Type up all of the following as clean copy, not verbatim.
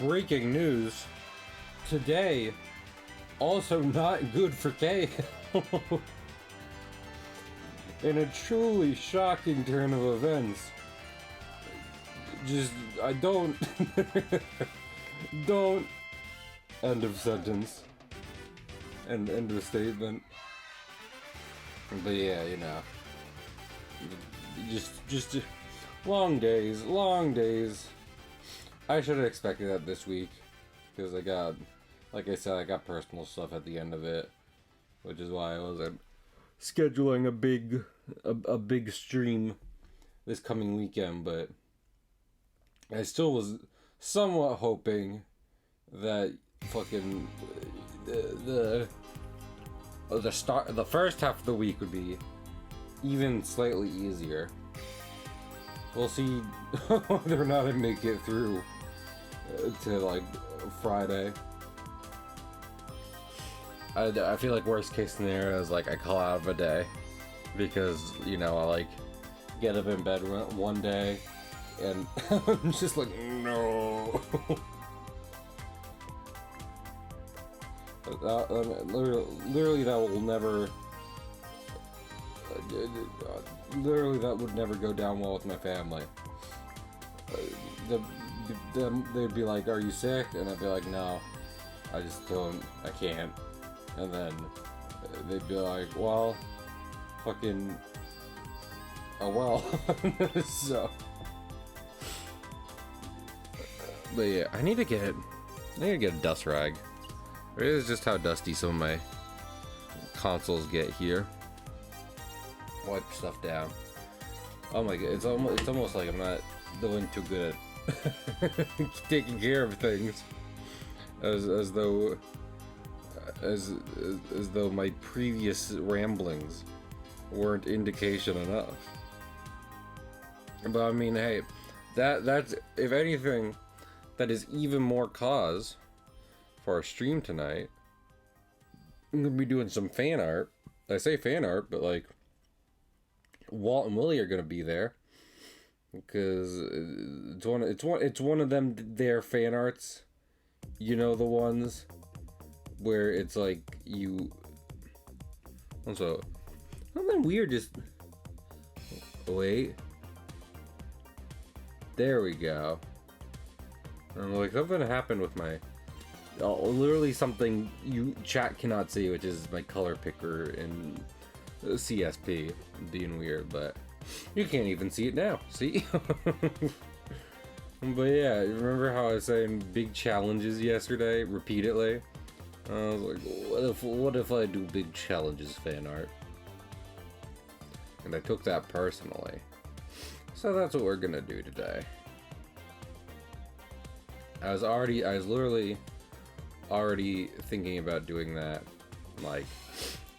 breaking news. Today, also not good for K. In a truly shocking turn of events. I don't... don't... End of sentence. And end of statement. But yeah, you know. Just long days. I should have expected that this week. Because I got, like I said, I got personal stuff at the end of it. Which is why I wasn't scheduling a big stream this coming weekend. But I still was somewhat hoping that fucking the first half of the week would be even slightly easier. We'll see whether or not I make it through to like Friday. I feel like worst case scenario is like I call out of a day because, you know, I like get up in bed one day and I'm just like, no. Literally that will never literally that would never go down well with my family. They'd be like, are you sick? And I'd be like, no, I can't. And then they'd be like, well, fucking, oh well. So, but yeah, I need to get a dust rag. It is just how dusty some of my consoles get here. Wipe stuff down. Oh my god, it's almost like I'm not doing too good at taking care of things, as though my previous ramblings weren't indication enough. But I mean, hey, that's if anything, that is even more cause for our stream tonight. I'm gonna be doing some fan art. I say fan art, but like Walt and Willie are gonna be there because it's one of them their fan arts. You know, the ones where it's like you. Also, something weird just. Wait. There we go. And like something happened with my. Literally something you chat cannot see, which is my color picker in CSP being weird, but you can't even see it now. See? But yeah, remember how I was saying big challenges yesterday repeatedly? I was like, what if I do big challenges fan art? And I took that personally. So that's what we're gonna do today. I was literally already thinking about doing that like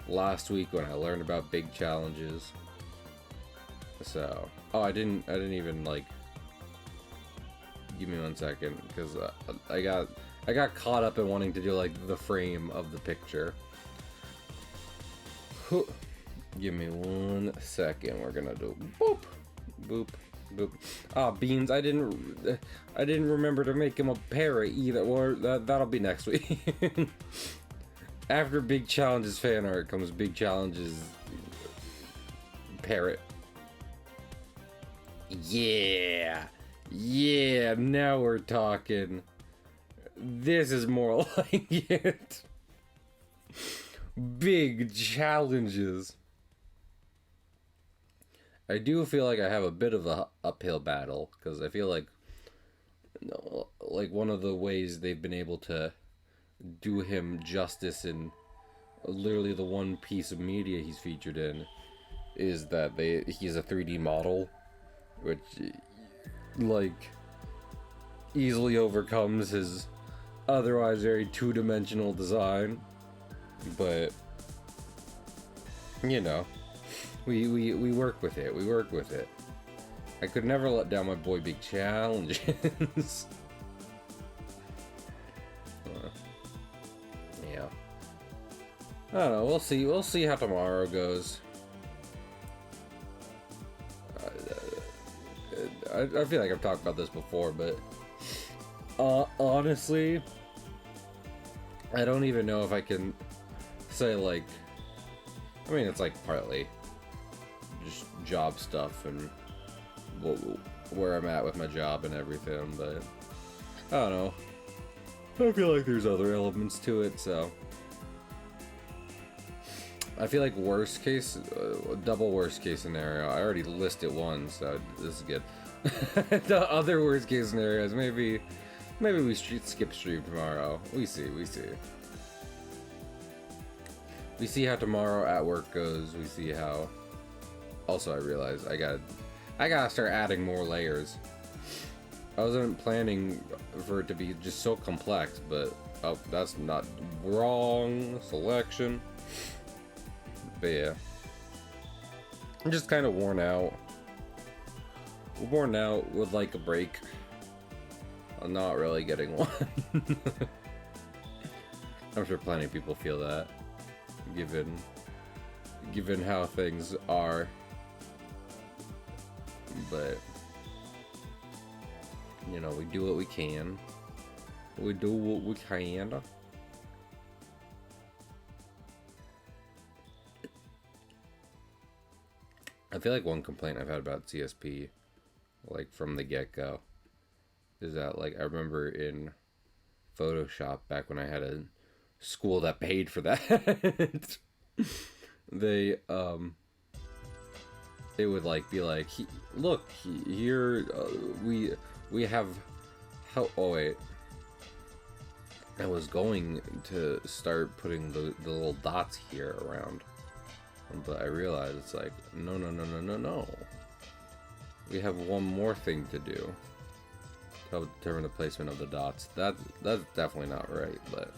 last week when I learned about big challenges. So, I didn't even like. Give me 1 second, because I got caught up in wanting to do like the frame of the picture. Give me 1 second. We're gonna do boop, boop, boop. Ah, beans. I didn't remember to make him a parrot either. Or that'll be next week. After big challenges fan art comes big challenges parrot. Yeah, now we're talking. This is more like it. Big challenges. I do feel like I have a bit of a uphill battle, because I feel like one of the ways they've been able to do him justice in literally the one piece of media he's featured in is that he's a 3D model, which like easily overcomes his otherwise very two-dimensional design. But you know, we work with it. I could never let down my boy Big Challenges. Yeah. I don't know. We'll see how tomorrow goes. I feel like I've talked about this before, but Honestly, I don't even know if I can say, like, I mean, it's like partly just job stuff and where I'm at with my job and everything, but I don't know. I feel like there's other elements to it, so I feel like worst case, double worst case scenario. I already listed one, so this is good. The other worst case scenarios, maybe we skip stream tomorrow. We see. We see how tomorrow at work goes. We see how. Also, I realize I gotta start adding more layers. I wasn't planning for it to be just so complex, but oh, that's not wrong selection. But yeah, I'm just kind of worn out. Worn out with like a break. I'm not really getting one. I'm sure plenty of people feel that, given how things are. But you know, we do what we can. We do what we can. I feel like one complaint I've had about CSP, like from the get-go, is that, like, I remember in Photoshop back when I had a school that paid for that, they would like be like, look here, we have how. Oh wait, I was going to start putting the little dots here around, but I realized it's like no. We have one more thing to do to determine the placement of the dots. That's definitely not right, but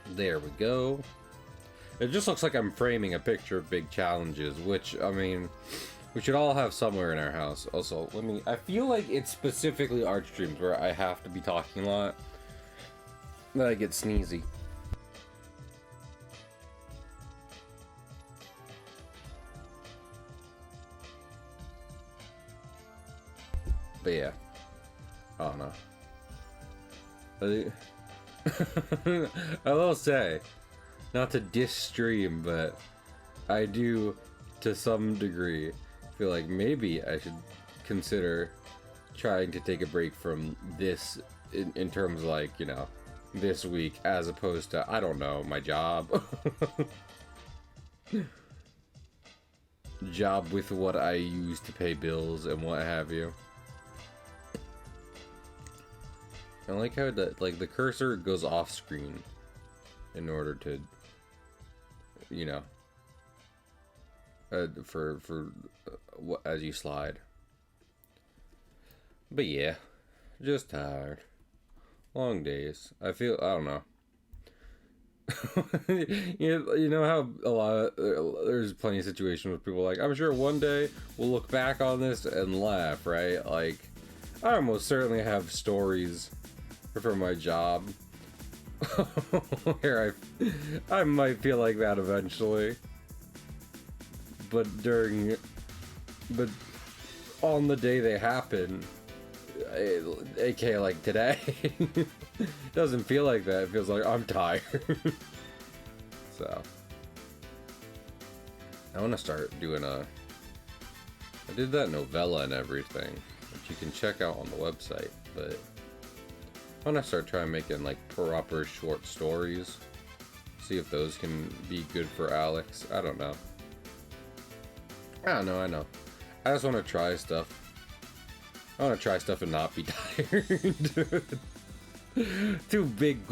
there we go. It just looks like I'm framing a picture of big challenges, which, I mean, we should all have somewhere in our house. Also, I feel like it's specifically art streams where I have to be talking a lot that I get sneezy. But yeah, I don't know. I will say, not to diss stream, but I do, to some degree, feel like maybe I should consider trying to take a break from this in terms of, like, you know, this week, as opposed to, I don't know, my job. Job with what I use to pay bills and what have you. I like how the cursor goes off screen in order to, you know, as you slide. But yeah, just tired. Long days. I don't know. You know how there's plenty of situations where people are like, I'm sure one day we'll look back on this and laugh, right? Like, I almost certainly have stories from my job where I might feel like that eventually, but on the day they happen, aka like today, it doesn't feel like that. It feels like I'm tired. So I want to start doing I did that novella and everything, which you can check out on the website, but I want to start trying making like proper short stories. See if those can be good for Alex. I don't know. I know. I just want to try stuff. I want to try stuff and not be tired. Two big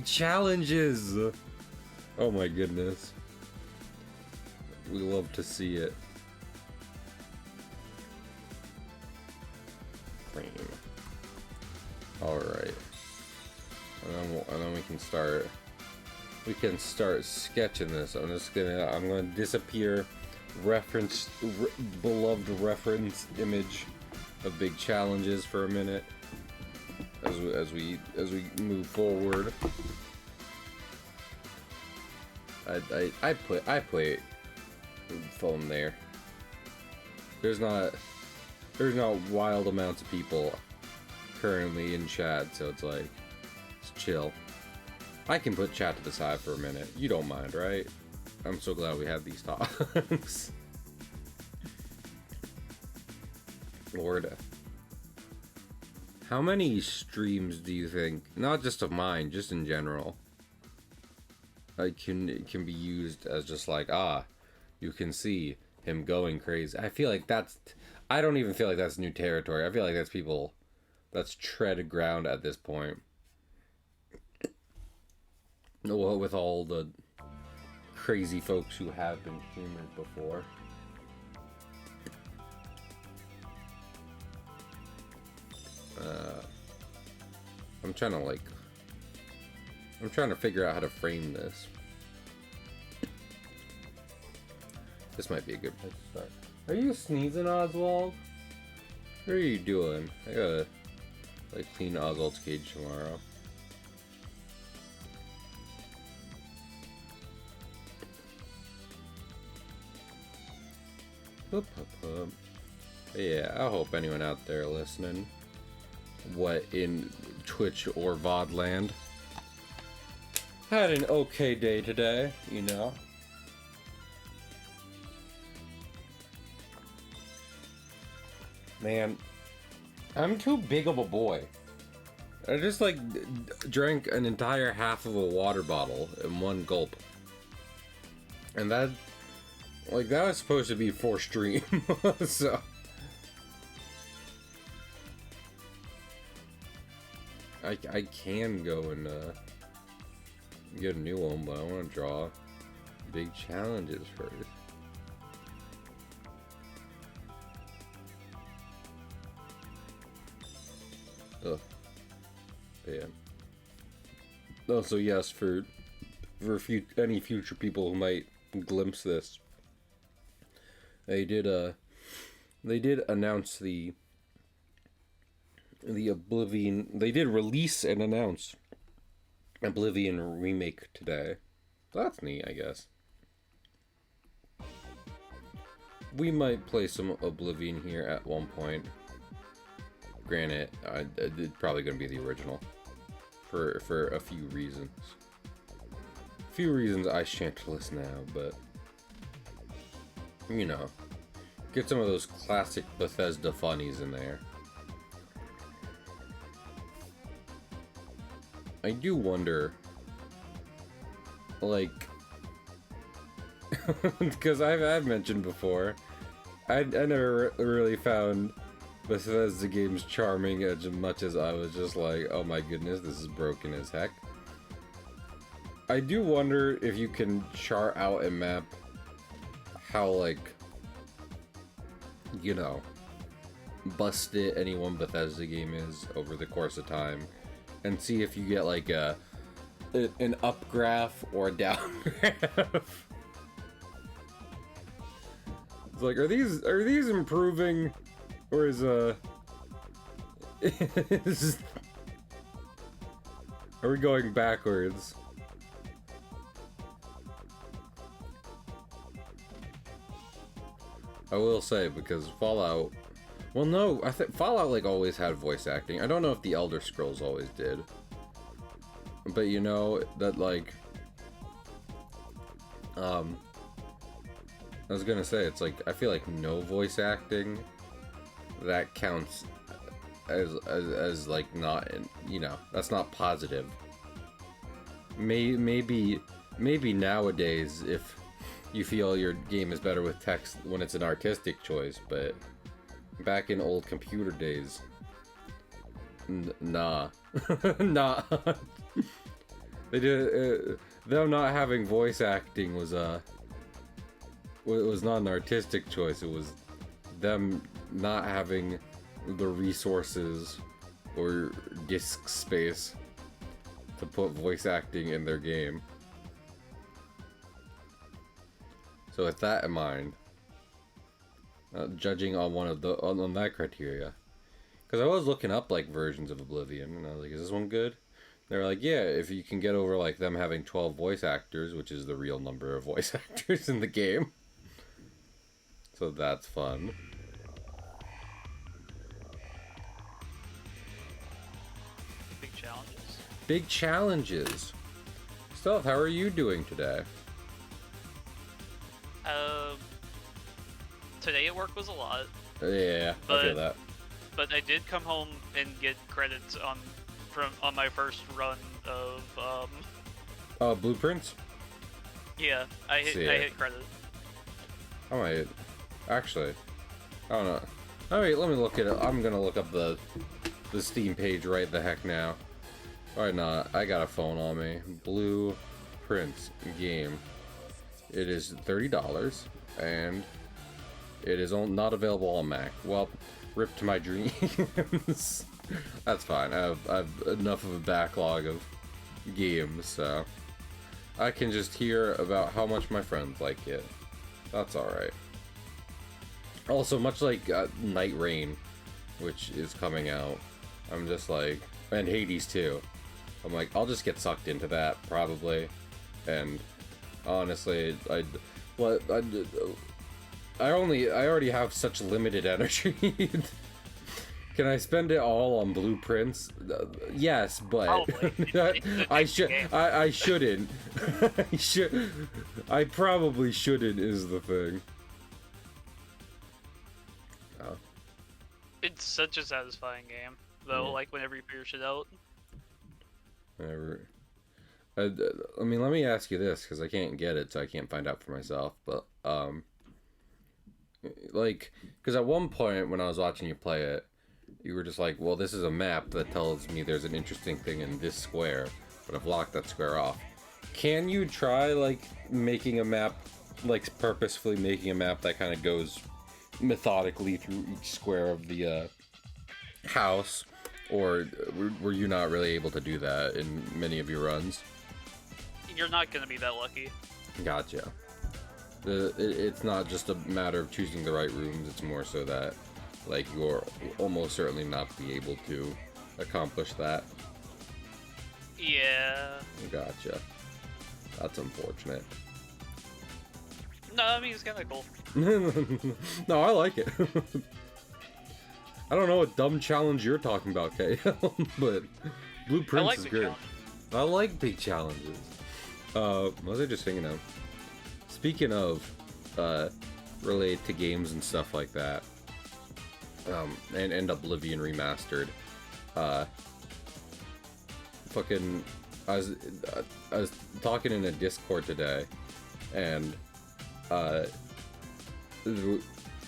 challenges. Oh my goodness. We love to see it. Alright. And then we can start sketching this. I'm gonna disappear beloved reference image of big challenges for a minute as we move forward. I put phone there. There's not there's not wild amounts of people currently in chat, so it's like, it's chill. I can put chat to the side for a minute. You don't mind, right? I'm so glad we have these talks. Lord. How many streams do you think, not just of mine, just in general, can be used as just like, you can see him going crazy? I feel like I don't even feel like that's new territory. I feel like that's tread ground at this point. With all the crazy folks who have been streamers before. I'm trying to figure out how to frame this. This might be a good place to start. Are you sneezing, Oswald? What are you doing? I gotta clean Oswald's cage tomorrow. Yeah, I hope anyone out there listening, what in Twitch or VOD land, had an okay day today, you know. Man, I'm too big of a boy. I just drank an entire half of a water bottle in one gulp. And that was supposed to be for stream, so. I can go and get a new one, but I want to draw big challenges first. Ugh. Yeah. Also, yes, for any future people who might glimpse this, they did announce the Oblivion. They did release and announce Oblivion remake today. So that's neat, I guess. We might play some Oblivion here at one point. Granted, it's probably going to be the original for a few reasons. A few reasons I shan't list now, but you know, get some of those classic Bethesda funnies in there. I do wonder, because I've mentioned before, I never really found Bethesda games charming as much as I was just like, oh my goodness, this is broken as heck. I do wonder if you can chart out and map how, you know, busted any one Bethesda game is over the course of time, and see if you get an up graph or a down graph. It's like, are these improving, or is are we going backwards? I will say, because Fallout, well, no, I think Fallout always had voice acting. I don't know if the Elder Scrolls always did, but you know that I was gonna say, it's I feel like no voice acting, that counts as not, you know, that's not positive. Maybe nowadays, if you feel your game is better with text when it's an artistic choice, but back in old computer days, nah. Nah. They did, them not having voice acting was not an artistic choice. It was them not having the resources or disk space to put voice acting in their game. So with that in mind, judging on on that criteria, because I was looking up versions of Oblivion, and I was like, is this one good? They were like, yeah, if you can get over them having 12 voice actors, which is the real number of voice actors in the game. So that's fun. Big challenges. Stealth, how are you doing today? Today at work was a lot. Yeah, I feel that. But I did come home and get credits on my first run of Blueprints? Yeah, I hit credit. I might actually. I don't know. Alright, let me look at it. I'm gonna look up the Steam page right the heck now. Why not? I got a phone on me. Blueprints game. It is $30 and it is not available on Mac. Well, rip to my dreams. That's fine. I have enough of a backlog of games, so I can just hear about how much my friends like it. That's alright. Also, much like Night Rain, which is coming out, I'm just like, and Hades too. I'm like, I'll just get sucked into that probably, and honestly, I already have such limited energy. Can I spend it all on blueprints? Yes, but I shouldn't. I probably shouldn't is the thing. Oh. It's such a satisfying game, though. Yeah. Like whenever you figure shit out. Whatever. I mean, let me ask you this, because I can't get it, so I can't find out for myself. But like, because at one point when I was watching you play it, you were just like, well, this is a map that tells me there's an interesting thing in this square, but I've locked that square off. Can you try, like, making a map, like, purposefully making a map that kind of goes methodically through each square of the house? Or were you not really able to do that in many of your runs? You're not going to be that lucky. Gotcha. It's not just a matter of choosing the right rooms, it's more so that, like, you'll almost certainly not be able to accomplish that. Yeah. Gotcha. That's unfortunate. No, I mean, it's kind of cool. No, I like it. I don't know what dumb challenge you're talking about, KL, but Blueprints is great. I like big challenges. What was I just thinking of? Speaking of, related to games and stuff like that, and Oblivion Remastered, fucking, I was talking in a Discord today, and,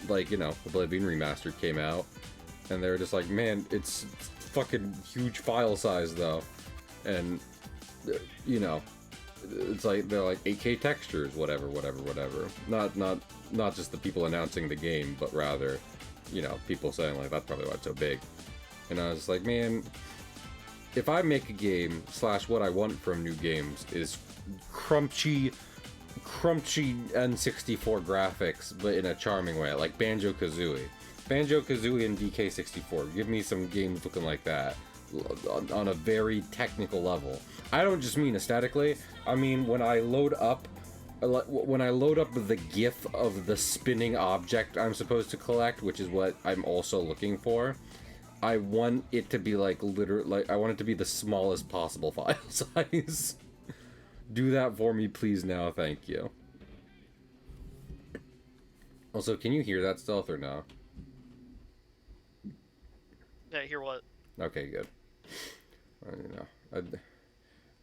like, you know, Oblivion Remastered came out, and they were just like, man, it's fucking huge file size, though, and, you know, it's like, they're like 8K textures, whatever. Not just the people announcing the game, but rather, you know, people saying, like, that's probably why it's so big. And I was like, man, if I make a game, / what I want from new games is crunchy N64 graphics, but in a charming way, like Banjo-Kazooie. Banjo-Kazooie and DK64. Give me some games looking like that, on a very technical level. I don't just mean aesthetically, I mean when I load up the GIF of the spinning object I'm supposed to collect, which is what I'm also looking for, I want it to be like I want it to be the smallest possible file size. Do that for me, please, now, thank you. Also, can you hear that Stealth or no? Yeah, hear what? Okay, good. I don't know.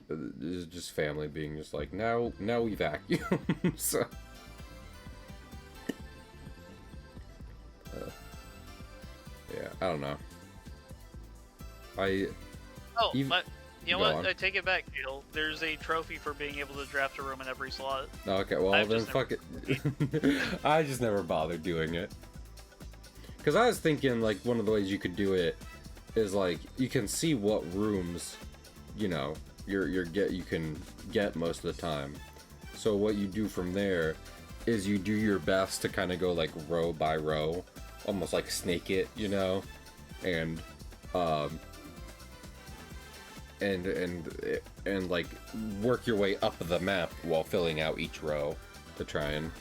This is just family being just like, now we vacuum. So, yeah, I don't know. You know what? On. I take it back, Neil. There's a trophy for being able to draft a room in every slot. Okay, well then fuck it. I just never bothered doing it. Because I was thinking, like, one of the ways you could do it is, like, you can see what rooms, you know, you can get most of the time. So what you do from there is you do your best to kind of go, like, row by row, almost like snake it, you know, and like work your way up the map while filling out each row to try and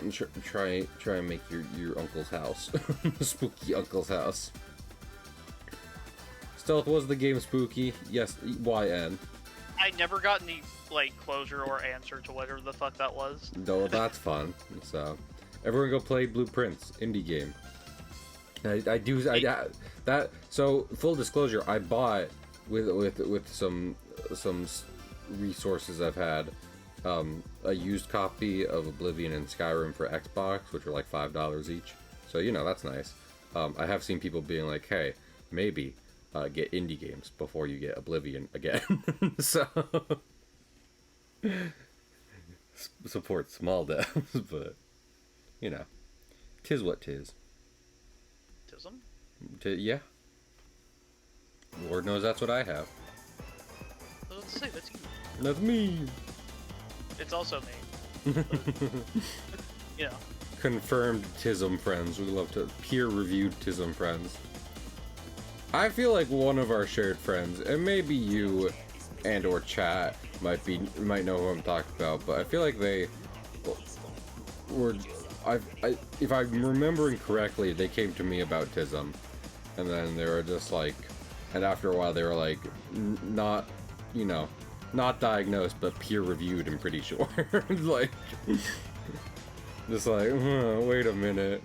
make your uncle's house. Spooky uncle's house. Stealth, was the game spooky? Yes, YN. I never got any, like, closure or answer to whatever the fuck that was. No, that's fun. So, everyone go play Blueprints, indie game. So, full disclosure, I bought, with some resources I've had, a used copy of Oblivion and Skyrim for Xbox, which are like $5 each. So, you know, that's nice. I have seen people being like, hey, maybe get indie games before you get Oblivion again. So, support small devs, but, you know, tis what tis. Tism? Yeah. Lord knows that's what I have. I was about to say, that's you. That's me. It's also me. But, you know. Confirmed Tism friends. We love to peer-reviewed Tism friends. I feel like one of our shared friends, and maybe you and or chat might know who I'm talking about, but I feel like they were. If I'm remembering correctly, they came to me about Tism, and then they were just like, and after a while they were like, not diagnosed, but peer-reviewed. I'm pretty sure. Like. Just like, wait a minute.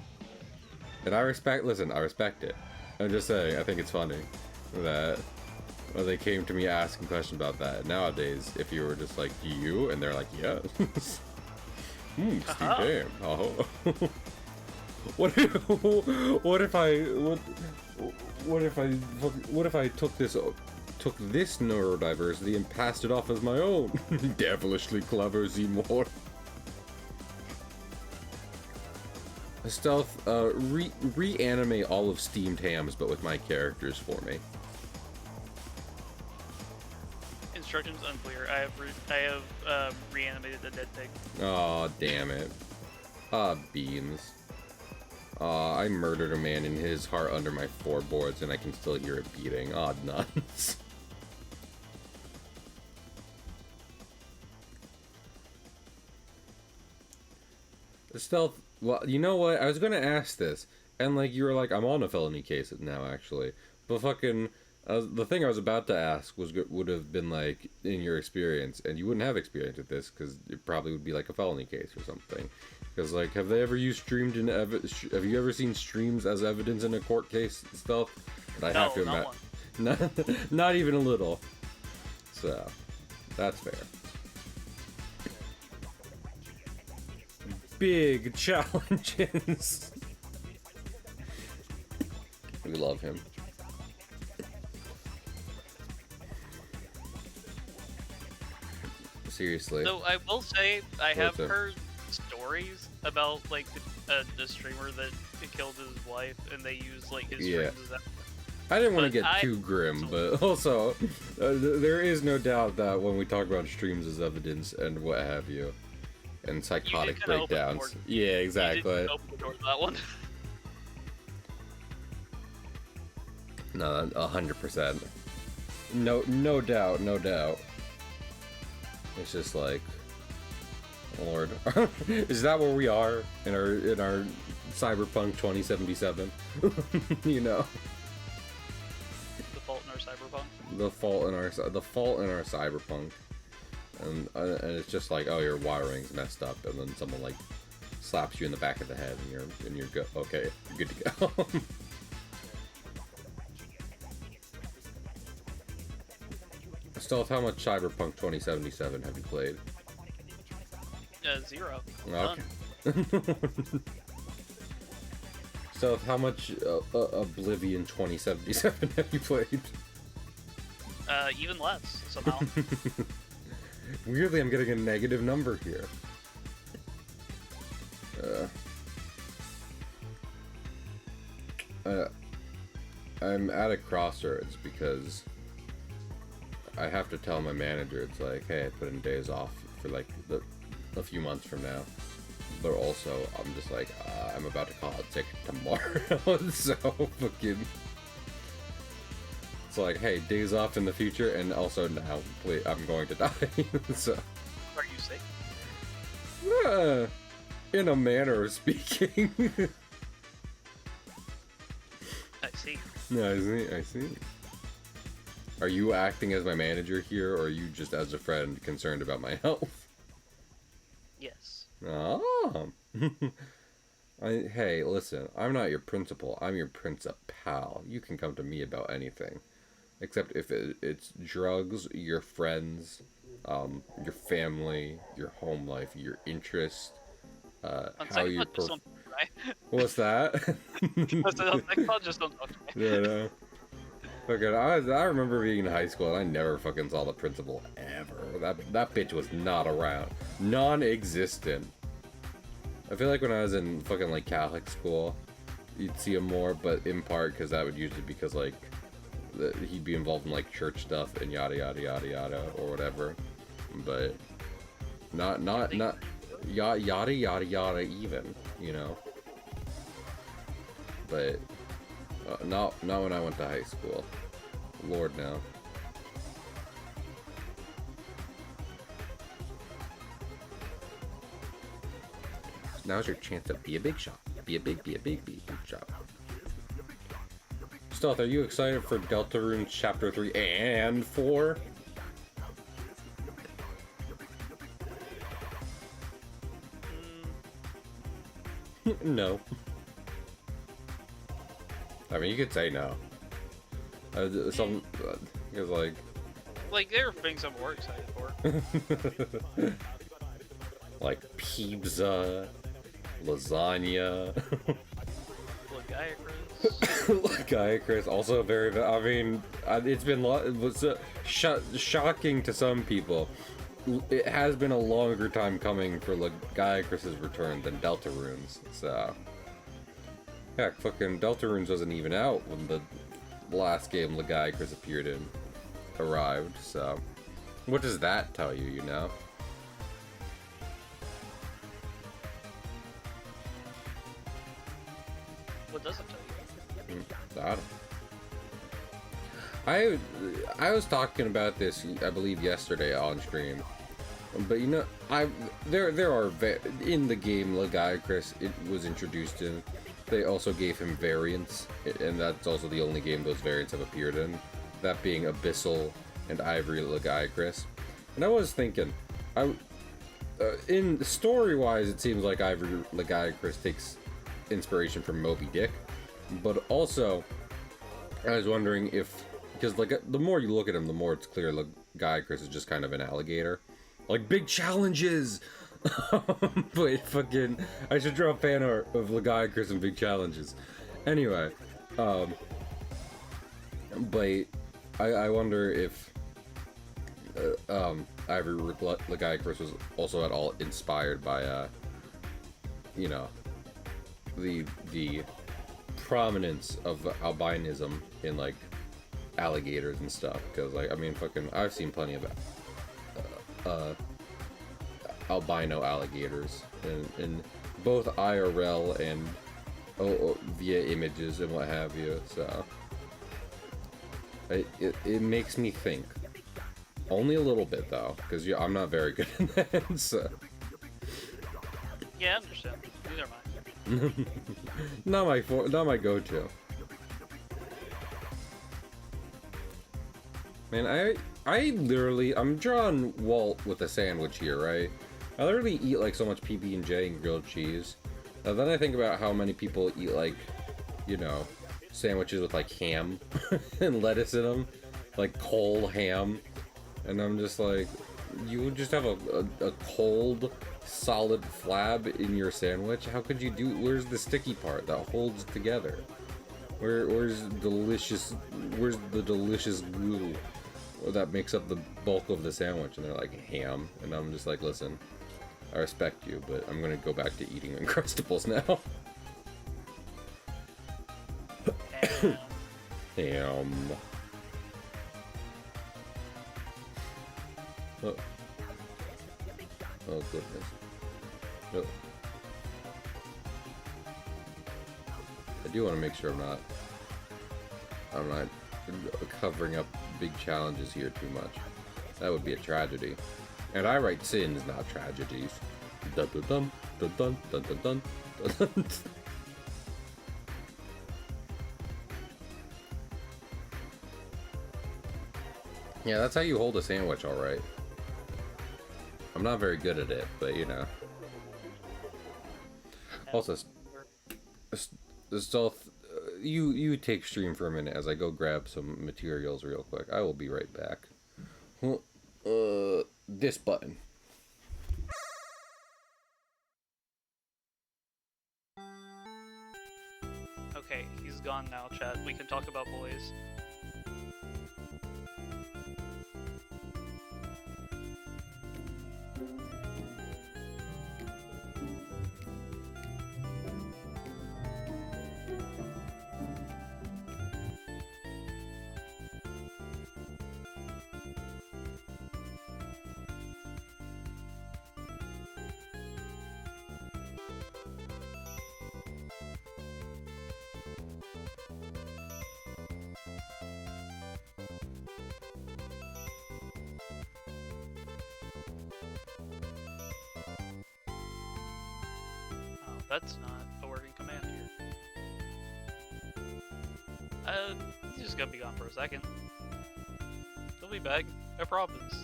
And I respect it. I'm just saying, I think it's funny that they came to me asking questions about that. Nowadays, if you were just like, do you? And they're like, yes. Steve Jam. Oh. What if I took this neurodiversity and passed it off as my own? Devilishly clever, Seymour. Stealth, reanimate all of Steamed Hams, but with my characters for me. Instructions unclear. I have reanimated the dead pig. Oh, damn it. Beans. I murdered a man in his heart under my floorboards, and I can still hear it beating. Aw, nuts. Stealth. Well, you know what? I was gonna ask this, and like you were like, I'm on a felony case now, actually. But fucking, the thing I was about to ask would have been like, in your experience, and you wouldn't have experience with this because it probably would be like a felony case or something. Because like, have they ever used have you ever seen streams as evidence in a court case, Stealth? And I have to imagine, not even a little. So, that's fair. Big challenges. We love him. Seriously. So I will say, I have heard stories about like the streamer that killed his wife, and they used like his streams as that. I didn't want to get too grim, but also there is no doubt that when we talk about streams as evidence and what have you, and psychotic breakdowns. Yeah, exactly. You didn't open the door to that one. No, 100%. No doubt. It's just like, Lord, is that where we are in our Cyberpunk 2077? You know. The fault in our Cyberpunk. The fault in our Cyberpunk. And it's just like, oh, your wiring's messed up, and then someone like slaps you in the back of the head, and you're good. Okay, you're good to go. Stealth, how much Cyberpunk 2077 have you played? 0. Okay. Stealth, how much Oblivion 2077 have you played? Even less somehow. Weirdly, I'm getting a negative number here. I'm at a crossroads because I have to tell my manager, it's like, hey, I put in days off for like a few months from now. But also, I'm just like, I'm about to call it sick tomorrow. So fucking... It's like, hey, days off in the future, and also now, please, I'm going to die. So. Are you sick? In a manner of speaking. I see. No, I see. Are you acting as my manager here, or are you just as a friend concerned about my health? Yes. Oh. Hey, listen, I'm not your principal. I'm your principal. You can come to me about anything. Except if it's drugs, your friends, your family, your home life, your interest, On how second you thought, just don't talk to me. What's that? On second thought, just don't talk to me. Yeah. Fucking, I remember being in high school and I never fucking saw the principal ever. That bitch was not around. Non-existent. I feel like when I was in fucking like Catholic school, you'd see him more, but in part because that would usually because like he'd be involved in like church stuff and yada yada yada yada or whatever. But not yada yada yada even, you know. But not when I went to high school. Lord, no. Now's your chance to be a big shot. Be a big shot. Stealth, are you excited for Deltarune Chapter 3 and 4? No. I mean, you could say no. Because like there are things I'm more excited for. like pizza, lasagna. Gaiacris, also very. I mean, it's been shocking to some people. It has been a longer time coming for Gaiacris's return than Deltarune's. So, yeah, fucking Deltarune's wasn't even out when the last game Gaiacris appeared in arrived. So, what does that tell you? You know. What does it tell you? I was talking about this, I believe, yesterday on stream, but you know, there are in the game Gaiacris it was introduced in. They also gave him variants, and that's also the only game those variants have appeared in. That being Abyssal and Ivory Gaiacris. And I was thinking, in story-wise, it seems like Ivory Gaiacris takes inspiration from Moby Dick, but also I was wondering if, because like the more you look at him, the more it's clear Gaiacris is just kind of an alligator, like big challenges. But fucking, I should draw fan art of Gaiacris and big challenges. Anyway, but I wonder if Ivory Gaiacris was also at all inspired by you know, the prominence of albinism in like alligators and stuff, because like I mean fucking I've seen plenty of albino alligators in both IRL and via images and what have you, so it makes me think, only a little bit though, because I'm not very good at that. So yeah, I understand. Neither am I. not my go-to. Man, I literally, I'm drawing Walt with a sandwich here, right? I literally eat like so much PB&J and grilled cheese. And then I think about how many people eat like, you know, sandwiches with like ham and lettuce in them, like cold ham. And I'm just like, you would just have a cold, solid flab in your sandwich? How could you do? Where's the sticky part that holds it together? Where's the delicious glue that makes up the bulk of the sandwich? And they're like, ham. And I'm just like, listen, I respect you, but I'm gonna go back to eating Uncrustables now. Ham. Oh goodness. Oh. I do want to make sure I'm not covering up big challenges here too much. That would be a tragedy. And I write sins, not tragedies. Dun dun dun dun dun dun dun dun dun. Yeah, that's how you hold a sandwich, alright. I'm not very good at it, but you know. Also, stealth, you take stream for a minute as I go grab some materials real quick. I will be right back. This button. Okay, he's gone now, chat. We can talk about boys. That's not a working command here. He's just gonna be gone for a second. He'll be back. No problems.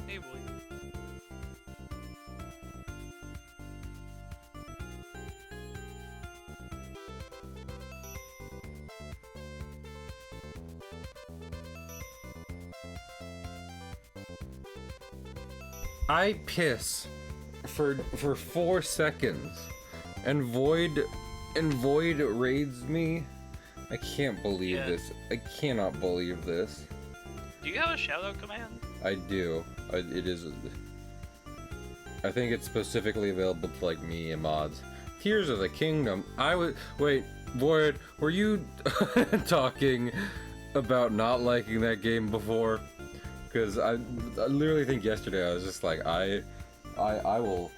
Hey, boy. I piss for 4 seconds, and Void raids me. I can't believe this. I cannot believe this. Do you have a shoutout command? I do. It is. I think it's specifically available to like me and mods. Tears of the Kingdom. Wait, Void. Were you talking about not liking that game before? Because I literally think yesterday I was just like, I will.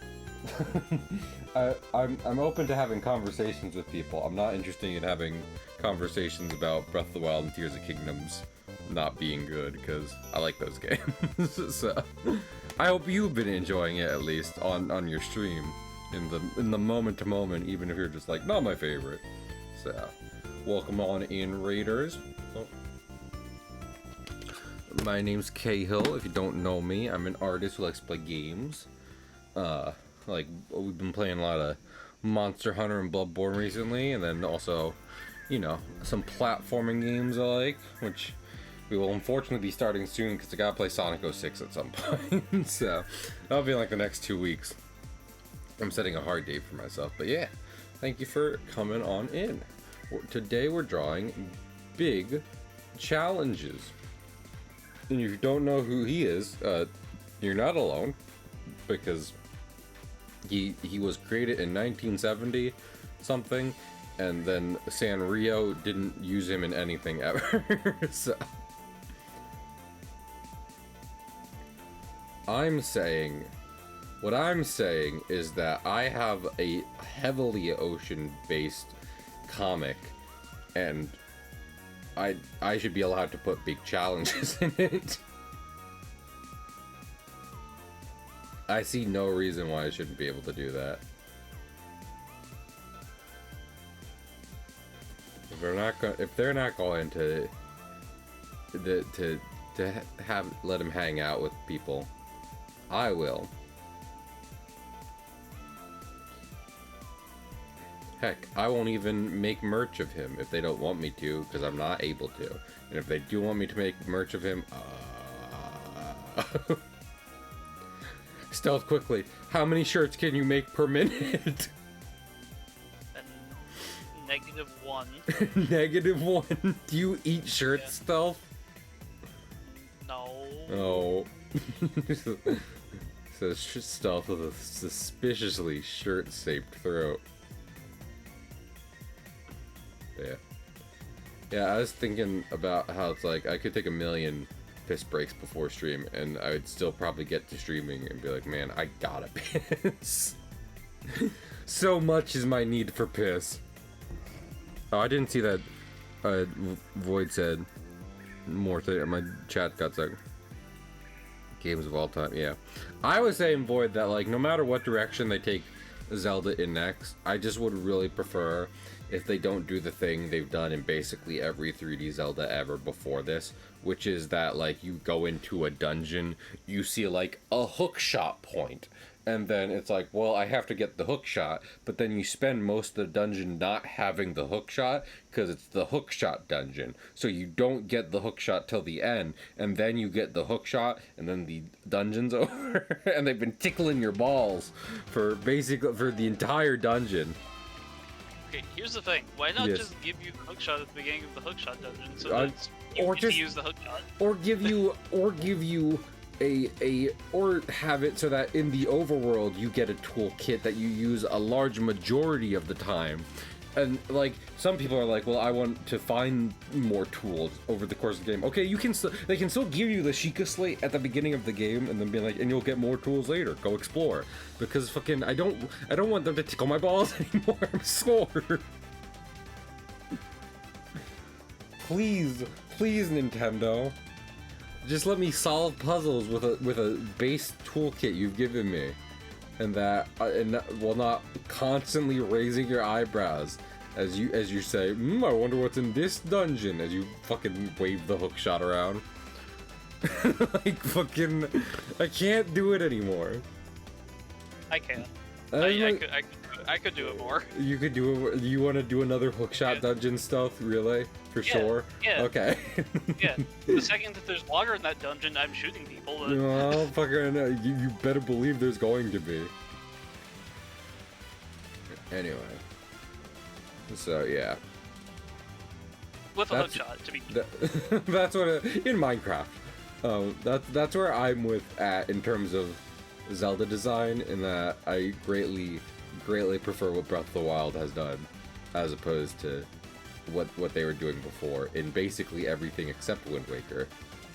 I'm open to having conversations with people. I'm not interested in having conversations about Breath of the Wild and Tears of Kingdoms not being good, because I like those games. So I hope you've been enjoying it, at least on your stream, in the moment to moment, even if you're just like, not my favorite. So welcome on in, Raiders. Oh. My name's Cahill. If you don't know me, I'm an artist who likes to play games. Like, we've been playing a lot of Monster Hunter and Bloodborne recently, and then also, you know, some platforming games I like, which we will unfortunately be starting soon because I gotta play Sonic 06 at some point. So that'll be in like the next 2 weeks. I'm setting a hard date for myself, but yeah, thank you for coming on in. Today we're drawing BIIIG challenges. And if you don't know who he is, you're not alone, because he was created in 1970 something, and then Sanrio didn't use him in anything ever. So what I'm saying is that I have a heavily ocean-based comic, and I should be allowed to put big challenges in it. I see no reason why I shouldn't be able to do that. If they're not going to let him hang out with people, I will. Heck, I won't even make merch of him if they don't want me to, because I'm not able to. And if they do want me to make merch of him, stealth quickly. How many shirts can you make per minute? -1. -1. Do you eat shirts, Stealth? No. Oh. So Stealth with a suspiciously shirt-shaped throat. Yeah, I was thinking about how it's like I could take a million piss breaks before stream and I would still probably get to streaming and be like, man, I gotta piss. So much is my need for piss. Oh, I didn't see that Void said more thing. My chat got stuck. games of all time, yeah. I was saying, Void, that, like, no matter what direction they take Zelda in next, I just would really prefer if they don't do the thing they've done in basically every 3D Zelda ever before this, which is that, like, you go into a dungeon, you see, like, a hook shot point, and then it's like, well, I have to get the hook shot, but then you spend most of the dungeon not having the hook shot, because it's the hook shot dungeon, so you don't get the hook shot till the end, and then you get the hook shot, and then the dungeon's over, and they've been tickling your balls for basically, for the entire dungeon. Okay, here's the thing. Why not Yes. just give you the hookshot at the beginning of the hookshot dungeon so that you or get to just- use the hookshot? Or give you or have it so that in the overworld you get a toolkit that you use a large majority of the time. And, like, some people are like, well, I want to find more tools over the course of the game. Okay, they can still give you the Sheikah Slate at the beginning of the game, and then be like, and you'll get more tools later. Go explore. Because fucking, I don't want them to tickle my balls anymore. I'm sore. Please, Nintendo. Just let me solve puzzles with a base toolkit you've given me. And that, while not constantly raising your eyebrows as you say, I wonder what's in this dungeon, as you fucking wave the hook shot around. Like, fucking, I can't do it anymore. I can. Like, I could do it more. You could do it. You want to do another hookshot dungeon stealth, really? For sure? Yeah. Okay. Yeah. The second that there's water in that dungeon, I'm shooting people. Well, fucking, you better believe there's going to be. Anyway. So, yeah. With a hookshot, to be. That's what in Minecraft. That's where I'm at in terms of Zelda design, in that I greatly prefer what Breath of the Wild has done, as opposed to what they were doing before in basically everything except Wind Waker,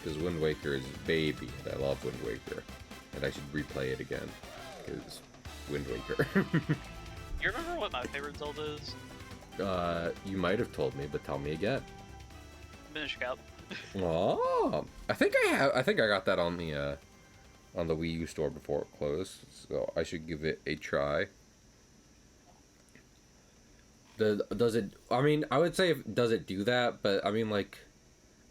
because Wind Waker is baby, and I love Wind Waker, and I should replay it again, because Wind Waker. You remember what my favorite Zelda is? You might have told me, but tell me again. Minish Cap. Oh, I think I got that on the Wii U store before it closed, so I should give it a try. Does it? I mean, I would say does it do that? But I mean, like,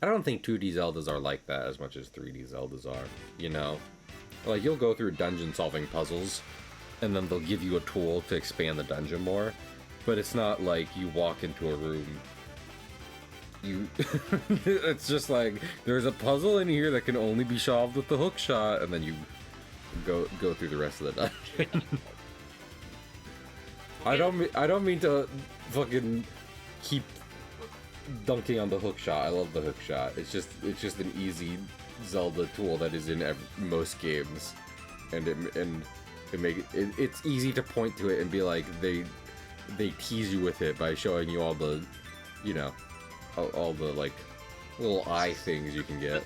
I don't think 2D Zeldas are like that as much as 3D Zeldas are. You know, like, you'll go through dungeon solving puzzles, and then they'll give you a tool to expand the dungeon more. But it's not like you walk into a room. It's just like, there's a puzzle in here that can only be solved with the hook shot, and then you go through the rest of the dungeon. I don't mean to fucking keep dunking on the hook shot. I love the hook shot. It's just an easy Zelda tool that is in most games, and it's easy to point to it and be like, they tease you with it by showing you all the, you know, all the, like, little eye things you can get.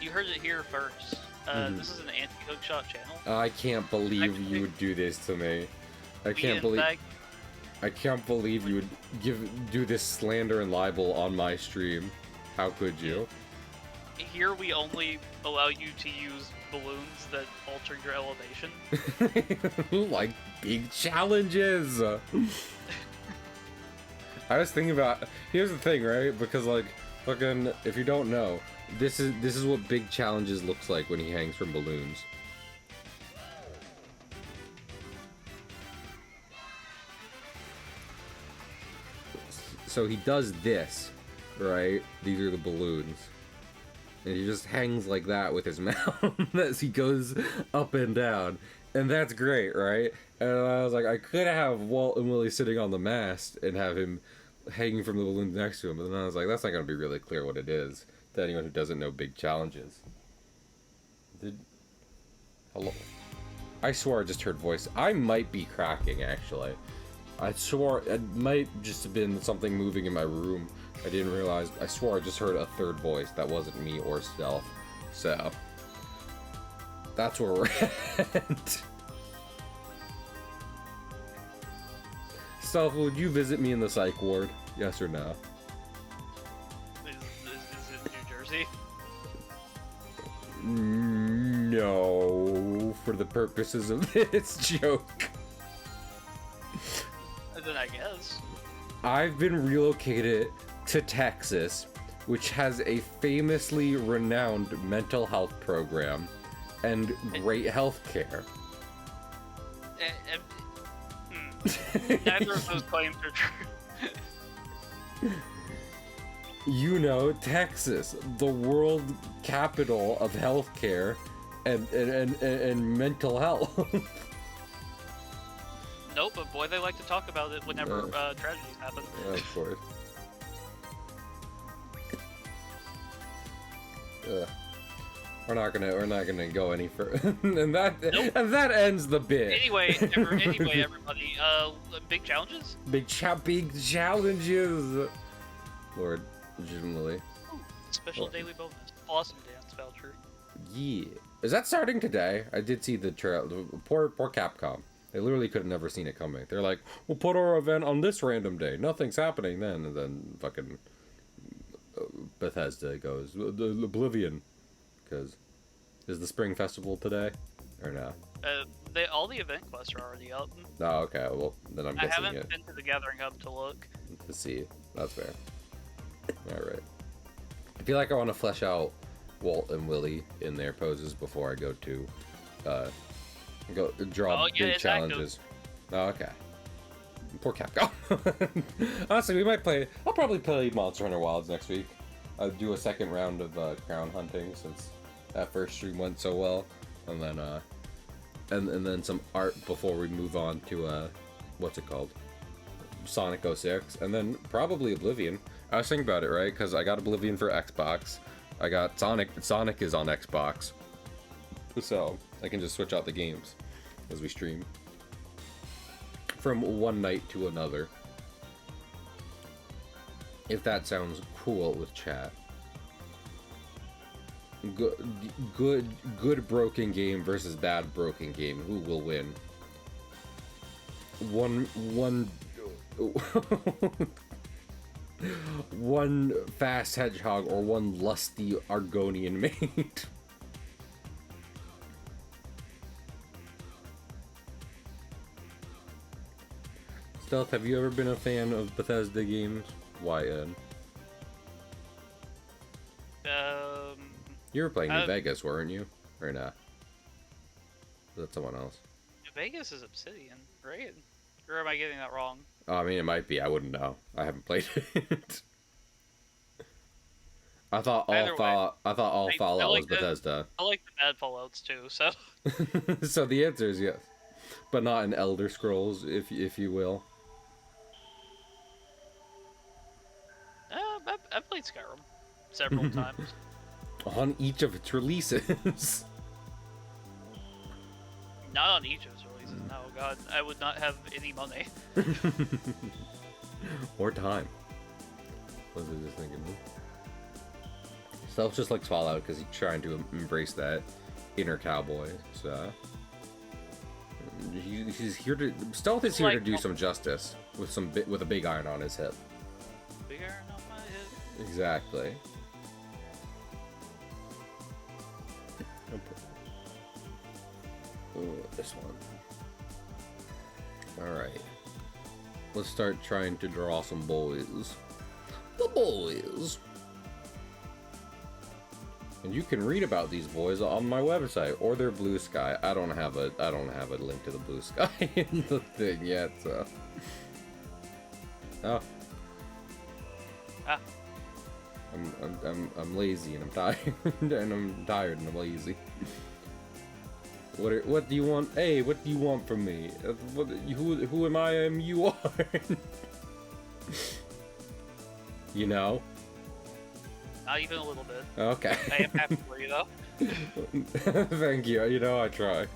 You heard it here first. This is an anti-hook shot channel. I can't believe you would do this to me. I can't believe you would do this slander and libel on my stream. How could you? Here we only allow you to use balloons that alter your elevation. Like big challenges. I was thinking about, here's the thing, right? Because, like, fucking, if you don't know, this is what big challenges looks like when he hangs from balloons. So he does this, right? These are the balloons. And he just hangs like that with his mouth as he goes up and down. And that's great, right? And I was like, I could have Walt and Willie sitting on the mast and have him hanging from the balloons next to him. But then I was like, that's not going to be really clear what it is to anyone who doesn't know big challenges. Hello? I swore I just heard voice. I might be cracking, actually. I swore it might just have been something moving in my room. I didn't realize. I swore I just heard a third voice that wasn't me or Stealth. So that's where we're at. Stealth, would you visit me in the psych ward? Yes or no? Is it New Jersey? No, for the purposes of this joke. Then I guess. I've been relocated to Texas, which has a famously renowned mental health program and great health care. Neither of those claims are true. You know, Texas, the world capital of healthcare and mental health. Nope, but boy, they like to talk about it whenever tragedies happen. Yeah, of course. We're not gonna go any further. and that ends the bit. Anyway, everybody, big challenges? Big challenges. Lord, legitimately. Ooh, special daily bonus. Awesome dance voucher. Yeah. Is that starting today? I did see the trail. Poor Capcom. They literally could have never seen it coming. They're like, we'll put our event on this random day. Nothing's happening then. And then fucking Bethesda goes, Oblivion. Because is the Spring Festival today? Or no? All the event quests are already up. Oh, okay. Well, then I'm guessing I haven't been to the Gathering Hub to look. To see. That's fair. Alright. I feel like I want to flesh out Walt and Willie in their poses before I go to go draw big challenges. Oh, okay. Poor Capcom. Honestly, we might play. I'll probably play Monster Hunter Wilds next week. I'll do a second round of crown hunting since that first stream went so well, and then and then some art before we move on to what's it called? Sonic 06, and then probably Oblivion. I was thinking about it, right? Because I got Oblivion for Xbox. I got Sonic. Sonic is on Xbox, so I can just switch out the games as we stream from one night to another. If that sounds cool with chat. Good broken game versus bad broken game. Who will win? One fast hedgehog or one lusty Argonian mate. Stealth, have you ever been a fan of Bethesda games? YN. You were playing New Vegas, weren't you? Or not? Was that someone else? New Vegas is Obsidian, right? Or am I getting that wrong? Oh, I mean, it might be. I wouldn't know. I haven't played it. I thought all Fallout was Bethesda. I like the bad Fallouts too, so. So the answer is yes, but not in Elder Scrolls, if you will. I've played Skyrim several times. On each of its releases. Not on each of its releases, no, God. I would not have any money. Or time. What was I just thinking? Stealth just likes Fallout because he's trying to embrace that inner cowboy, so... He's here to... Stealth is here to do some justice with a big iron on his hip. Big iron on my hip. Exactly. Ooh, this one. Alright. Let's start trying to draw some boys. The boys! And you can read about these boys on my website or their Blue Sky. I don't have a link to the Blue Sky in the thing yet, so. Oh. Ah. I'm lazy and I'm tired and I'm lazy. What do you want? Hey, what do you want from me? Who am I? You are. You know. Not even a little bit. Okay. I am happy for you though. Thank you. You know I try.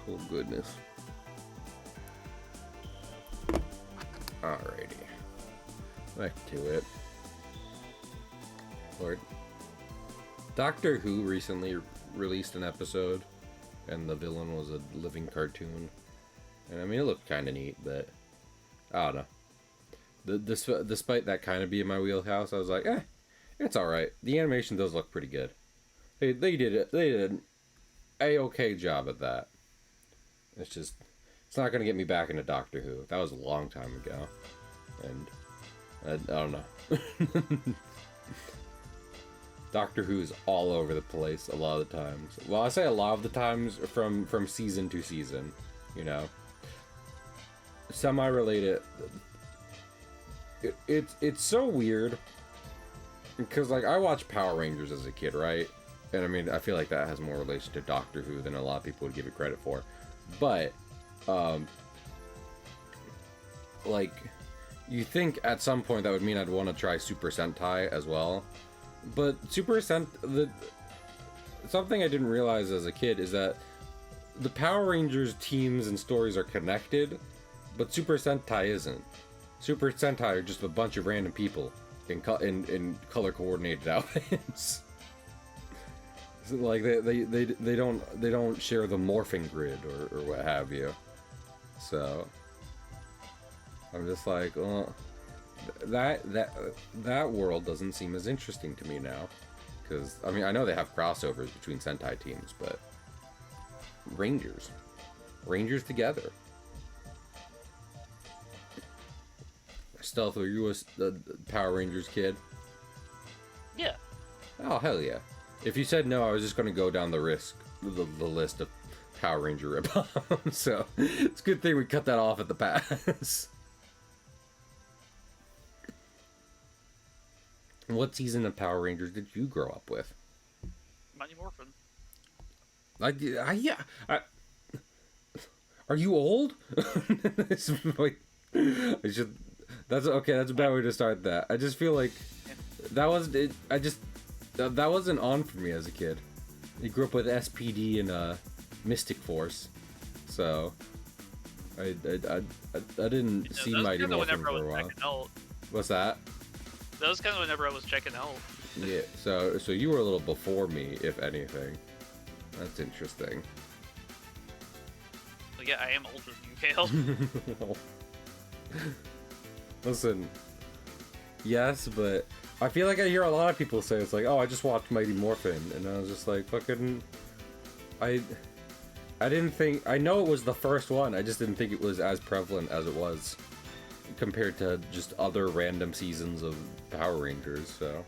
Oh goodness. Alrighty. Back to it. Lord. Doctor Who recently released an episode, and the villain was a living cartoon. And I mean, it looked kind of neat, but I don't know. Despite that kind of being my wheelhouse, I was like, it's alright. The animation does look pretty good. They did it. They did an a-okay job at that. It's just, it's not going to get me back into Doctor Who. That was a long time ago. And I don't know. Doctor Who's all over the place a lot of the times. Well, I say a lot of the times from season to season, you know. Semi-related. It's so weird because, like, I watched Power Rangers as a kid, right? And I mean, I feel like that has more relation to Doctor Who than a lot of people would give it credit for. But like, you think at some point that would mean I'd want to try Super Sentai as well. But something I didn't realize as a kid is that the Power Rangers teams and stories are connected, but Super Sentai isn't. Super Sentai are just a bunch of random people in color coordinated outfits. So, like they don't share the morphing grid or what have you. So I'm just like, well, that world doesn't seem as interesting to me now, because I mean, I know they have crossovers between Sentai teams, but Rangers together. Stealth, were you a Power Rangers kid? Yeah. Oh, hell yeah. If you said no, I was just going to go down the list of Power Ranger rip-offs. So it's a good thing we cut that off at the pass. What season of Power Rangers did you grow up with? Mighty Morphin. Are you old? It's like, I should. That's okay. That's a bad way to start that. I just feel like that wasn't it. That wasn't on for me as a kid. I grew up with SPD and Mystic Force, so I didn't see Mighty Morphin for a while. What's that? That was kind of whenever I was checking out. Yeah. So you were a little before me, if anything. That's interesting. Well, yeah, I am older than you, Kale. Listen, yes, but I feel like I hear a lot of people say it's like, oh, I just watched Mighty Morphin, and I was just like, fucking, I didn't think, I know it was the first one, I just didn't think it was as prevalent as it was compared to just other random seasons of Power Rangers, so.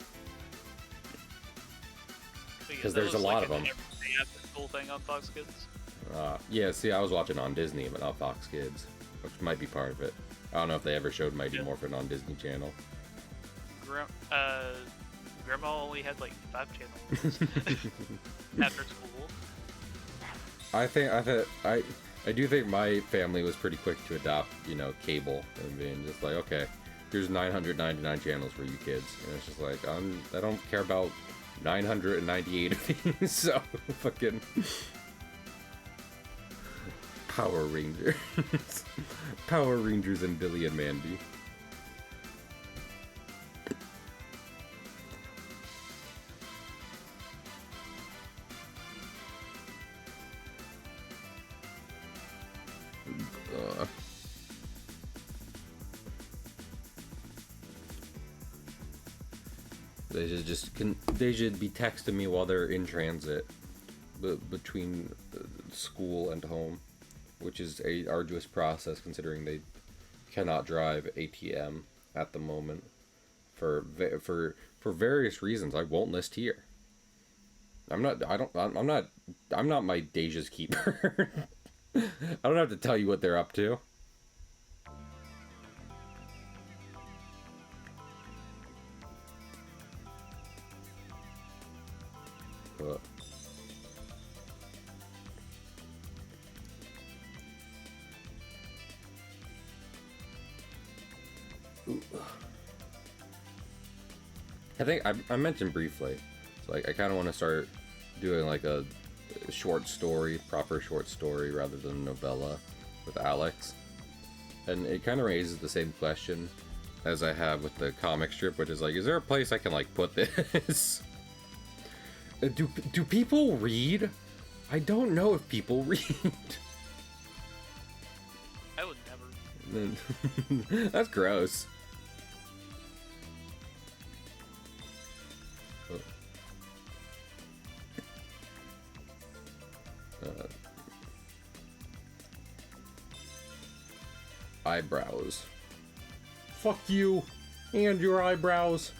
Because there's a lot of them. Cool thing on Fox Kids. Yeah, see, I was watching on Disney, but not Fox Kids, which might be part of it. I don't know if they ever showed Mighty Morphin on Disney Channel. Grandma only had like 5 channels after school. I do think my family was pretty quick to adopt, you know, cable and being just like, okay, here's 999 channels for you kids, and it's just like, I don't care about 998 of these, so fucking Power Rangers. Power Rangers and Billy and Mandy. They should be texting me while they're in transit between school and home, which is a arduous process considering they cannot drive ATM at the moment for various reasons I won't list here. I'm not my Deja's keeper. I don't have to tell you what they're up to. I think I mentioned briefly, so like I kind of want to start doing like a short story, proper short story rather than novella with Alex, and it kind of raises the same question as I have with the comic strip, which is like, is there a place I can like put this? Do people read? I don't know if people read. I would never. That's gross. Eyebrows. Fuck you and your eyebrows.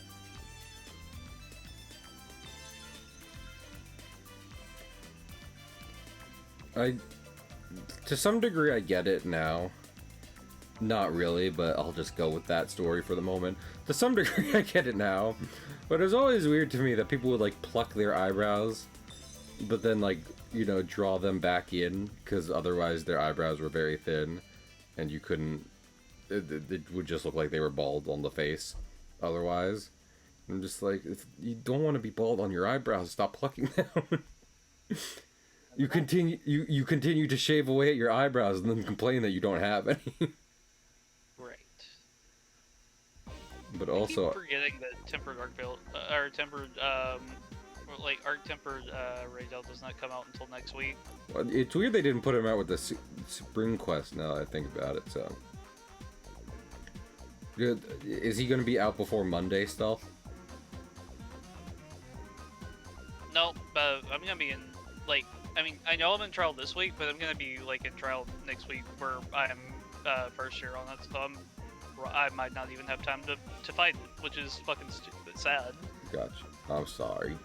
To some degree, I get it now. Not really, but I'll just go with that story for the moment. To some degree, I get it now. But it's always weird to me that people would, like, pluck their eyebrows, but then, like, you know, draw them back in, because otherwise their eyebrows were very thin, and you couldn't... It would just look like they were bald on the face, otherwise. I'm just like, if you don't want to be bald on your eyebrows, stop plucking them. You continue to shave away at your eyebrows and then complain that you don't have any. Right. But also, I keep forgetting that tempered arc build, or tempered, like arc tempered Razel does not come out until next week. Well, it's weird they didn't put him out with the Spring Quest. Now that I think about it, so is he going to be out before Monday still? No, but I'm gonna be in like. I mean, I know I'm in trial this week, but I'm gonna be like in trial next week where I'm first year on it, so I might not even have time to fight it, which is fucking sad. Gotcha. I'm sorry.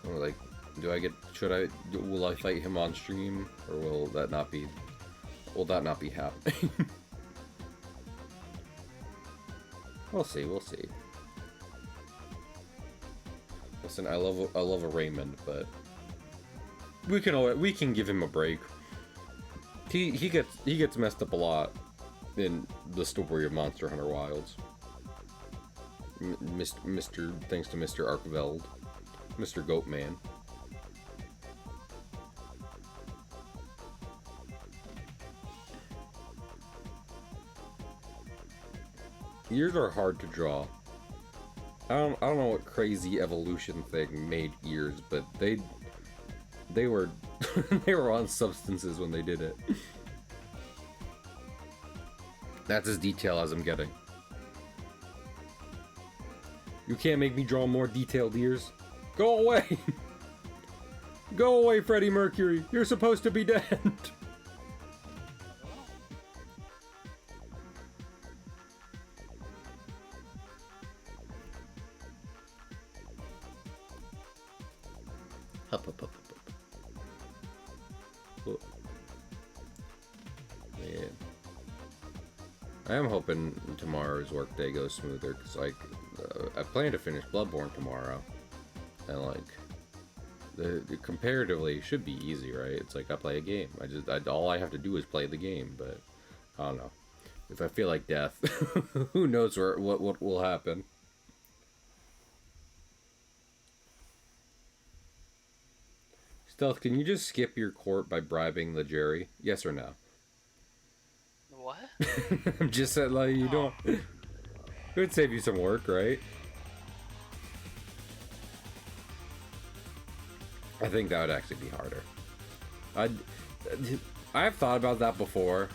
Or like, will I fight him on stream, or will that not be happening? We'll see. Listen, I love a Raymond, but we can give him a break. He gets messed up a lot in the story of Monster Hunter Wilds. Thanks to Mr. Arkveld, Mr. Goatman. Ears are hard to draw. I don't know what crazy evolution thing made ears, but they were they were on substances when they did it. That's as detailed as I'm getting. You can't make me draw more detailed ears. Go away! Go away, Freddie Mercury! You're supposed to be dead! Man. I am hoping tomorrow's workday goes smoother, because, like, I plan to finish Bloodborne tomorrow, and, like, the comparatively should be easy, right? It's like I play a game. All I have to do is play the game, but I don't know. If I feel like death, who knows what will happen. Stealth, can you just skip your court by bribing the jury? Yes or no? What? I'm just saying, like, you don't... It would save you some work, right? I think that would actually be harder. I've thought about that before,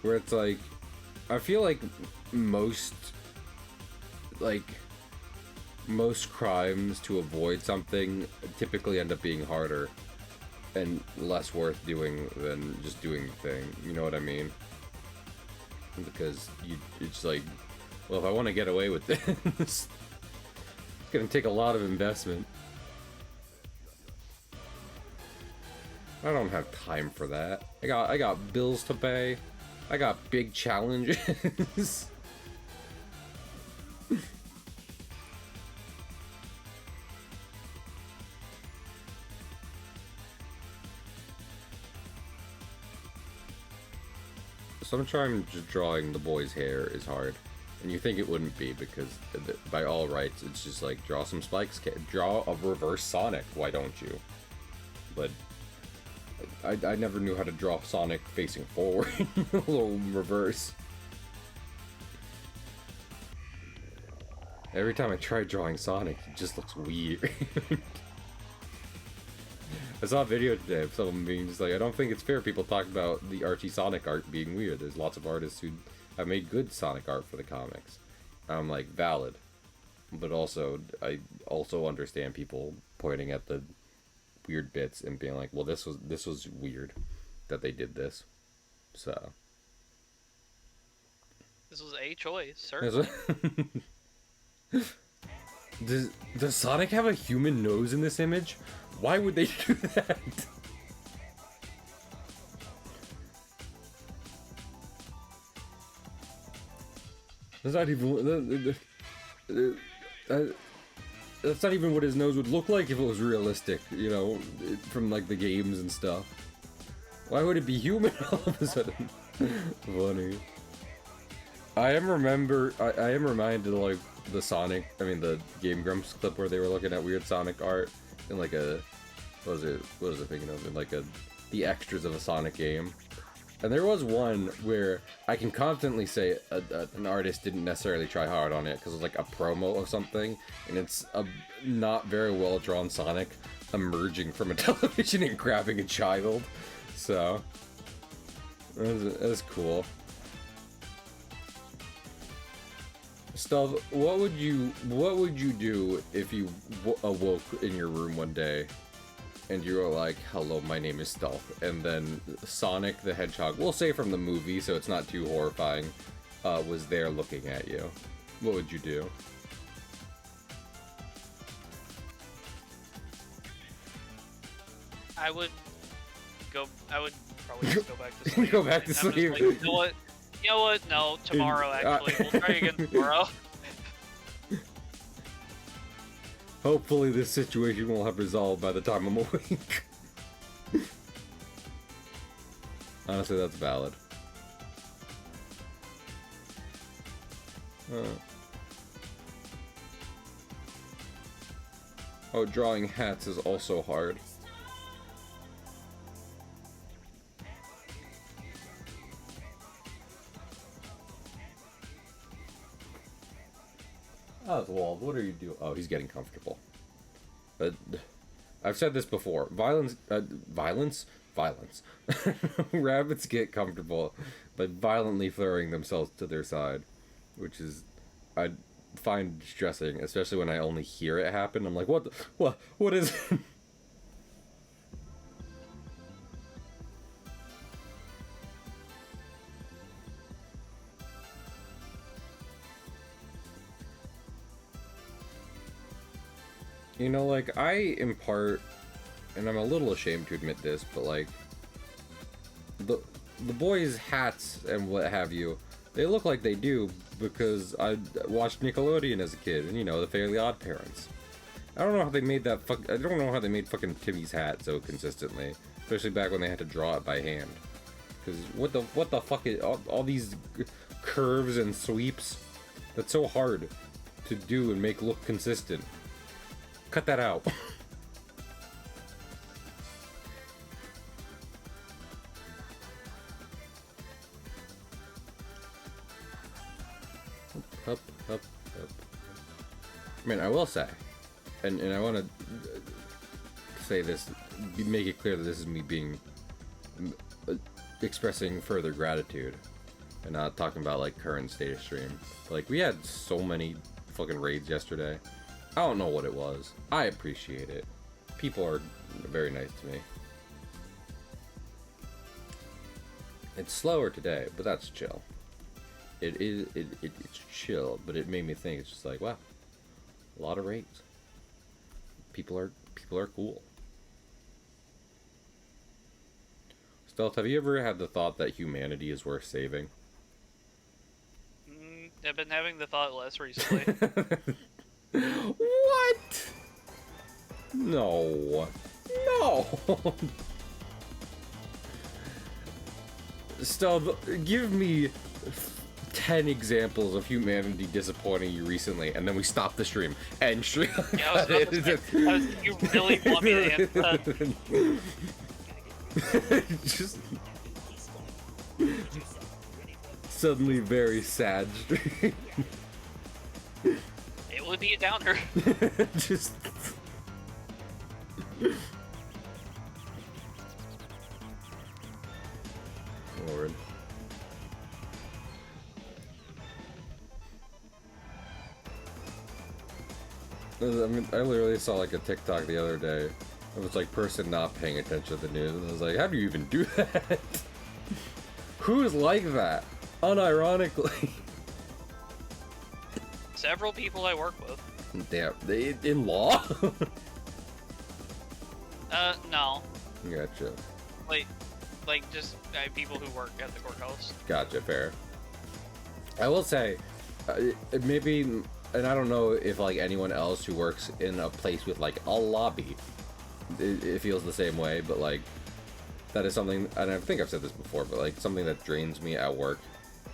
where it's like, I feel like most crimes to avoid something typically end up being harder and less worth doing than just doing the thing. You know what I mean? Because it's like, well, if I want to get away with this, it's gonna take a lot of investment. I don't have time for that. I got bills to pay. I got big challenges. Sometimes just drawing the boy's hair is hard, and you think it wouldn't be, because by all rights it's just like, draw some spikes, draw a reverse Sonic, why don't you? But I never knew how to draw Sonic facing forward. A little reverse. Every time I try drawing Sonic, he just looks weird. I saw a video today of someone being just like, I don't think it's fair people talk about the Archie Sonic art being weird. There's lots of artists who have made good Sonic art for the comics. I'm like, valid. But also, I also understand people pointing at the weird bits and being like, well, this was weird that they did this. So. This was a choice, certainly. Does Sonic have a human nose in this image? Why would they do that? That's not even. That's not even what his nose would look like if it was realistic, you know, from like the games and stuff. Why would it be human all of a sudden? Funny. I am reminded of like the Game Grumps clip where they were looking at weird Sonic art in like a, what was it thinking of, in like the extras of a Sonic game. And there was one where I can confidently say an artist didn't necessarily try hard on it because it was like a promo of something, and it's a not very well drawn Sonic emerging from a television and grabbing a child. So that's cool. Stuff. What would you do if you awoke in your room one day and you were like, hello, my name is Stealth, and then Sonic the Hedgehog, we'll say from the movie so it's not too horrifying, was there looking at you? What would you do? I would probably just go back to sleep. Go back to sleep. Like, you know what? No, tomorrow actually. We'll try again tomorrow. Hopefully this situation will have resolved by the time I'm awake. Honestly, that's valid. Oh, drawing hats is also hard. Oswald, what are you doing? Oh, he's getting comfortable. I've said this before. Violence. Rabbits get comfortable by violently throwing themselves to their side, which is, I find distressing, especially when I only hear it happen. I'm like, what is it? You know, like, I impart, and I'm a little ashamed to admit this, but like, the boys' hats and what have you, they look like they do because I watched Nickelodeon as a kid, and you know, the Fairly Odd Parents. I don't know how they made I don't know how they made fucking Timmy's hat so consistently, especially back when they had to draw it by hand. Because what the fuck is all these curves and sweeps? That's so hard to do and make look consistent. Cut that out. Up. I mean, I will say, and I want to say this, make it clear that this is me being expressing further gratitude, and not talking about like current state of stream. Like, we had so many fucking raids yesterday. I don't know what it was. I appreciate it. People are very nice to me. It's slower today, but that's chill. It's chill, but it made me think. It's just like, wow, a lot of raids. People are cool. Stealth, have you ever had the thought that humanity is worth saving? I've been having the thought less recently. What? No. Stealth, give me 10 examples of humanity disappointing you recently, and then we stop the stream. End stream. Yeah, you really want me to answer that? Just suddenly very sad stream. It probably be a downer. Just. Lord. I mean, I literally saw like a TikTok the other day. It was like person not paying attention to the news, and I was like, how do you even do that? Who's like that? Unironically. Several people I work with. Damn, they in law? No. Gotcha. Like just people who work at the courthouse. Gotcha, fair. I will say, maybe, and I don't know if like anyone else who works in a place with like a lobby, it feels the same way, but like, that is something, and I think I've said this before, but like something that drains me at work,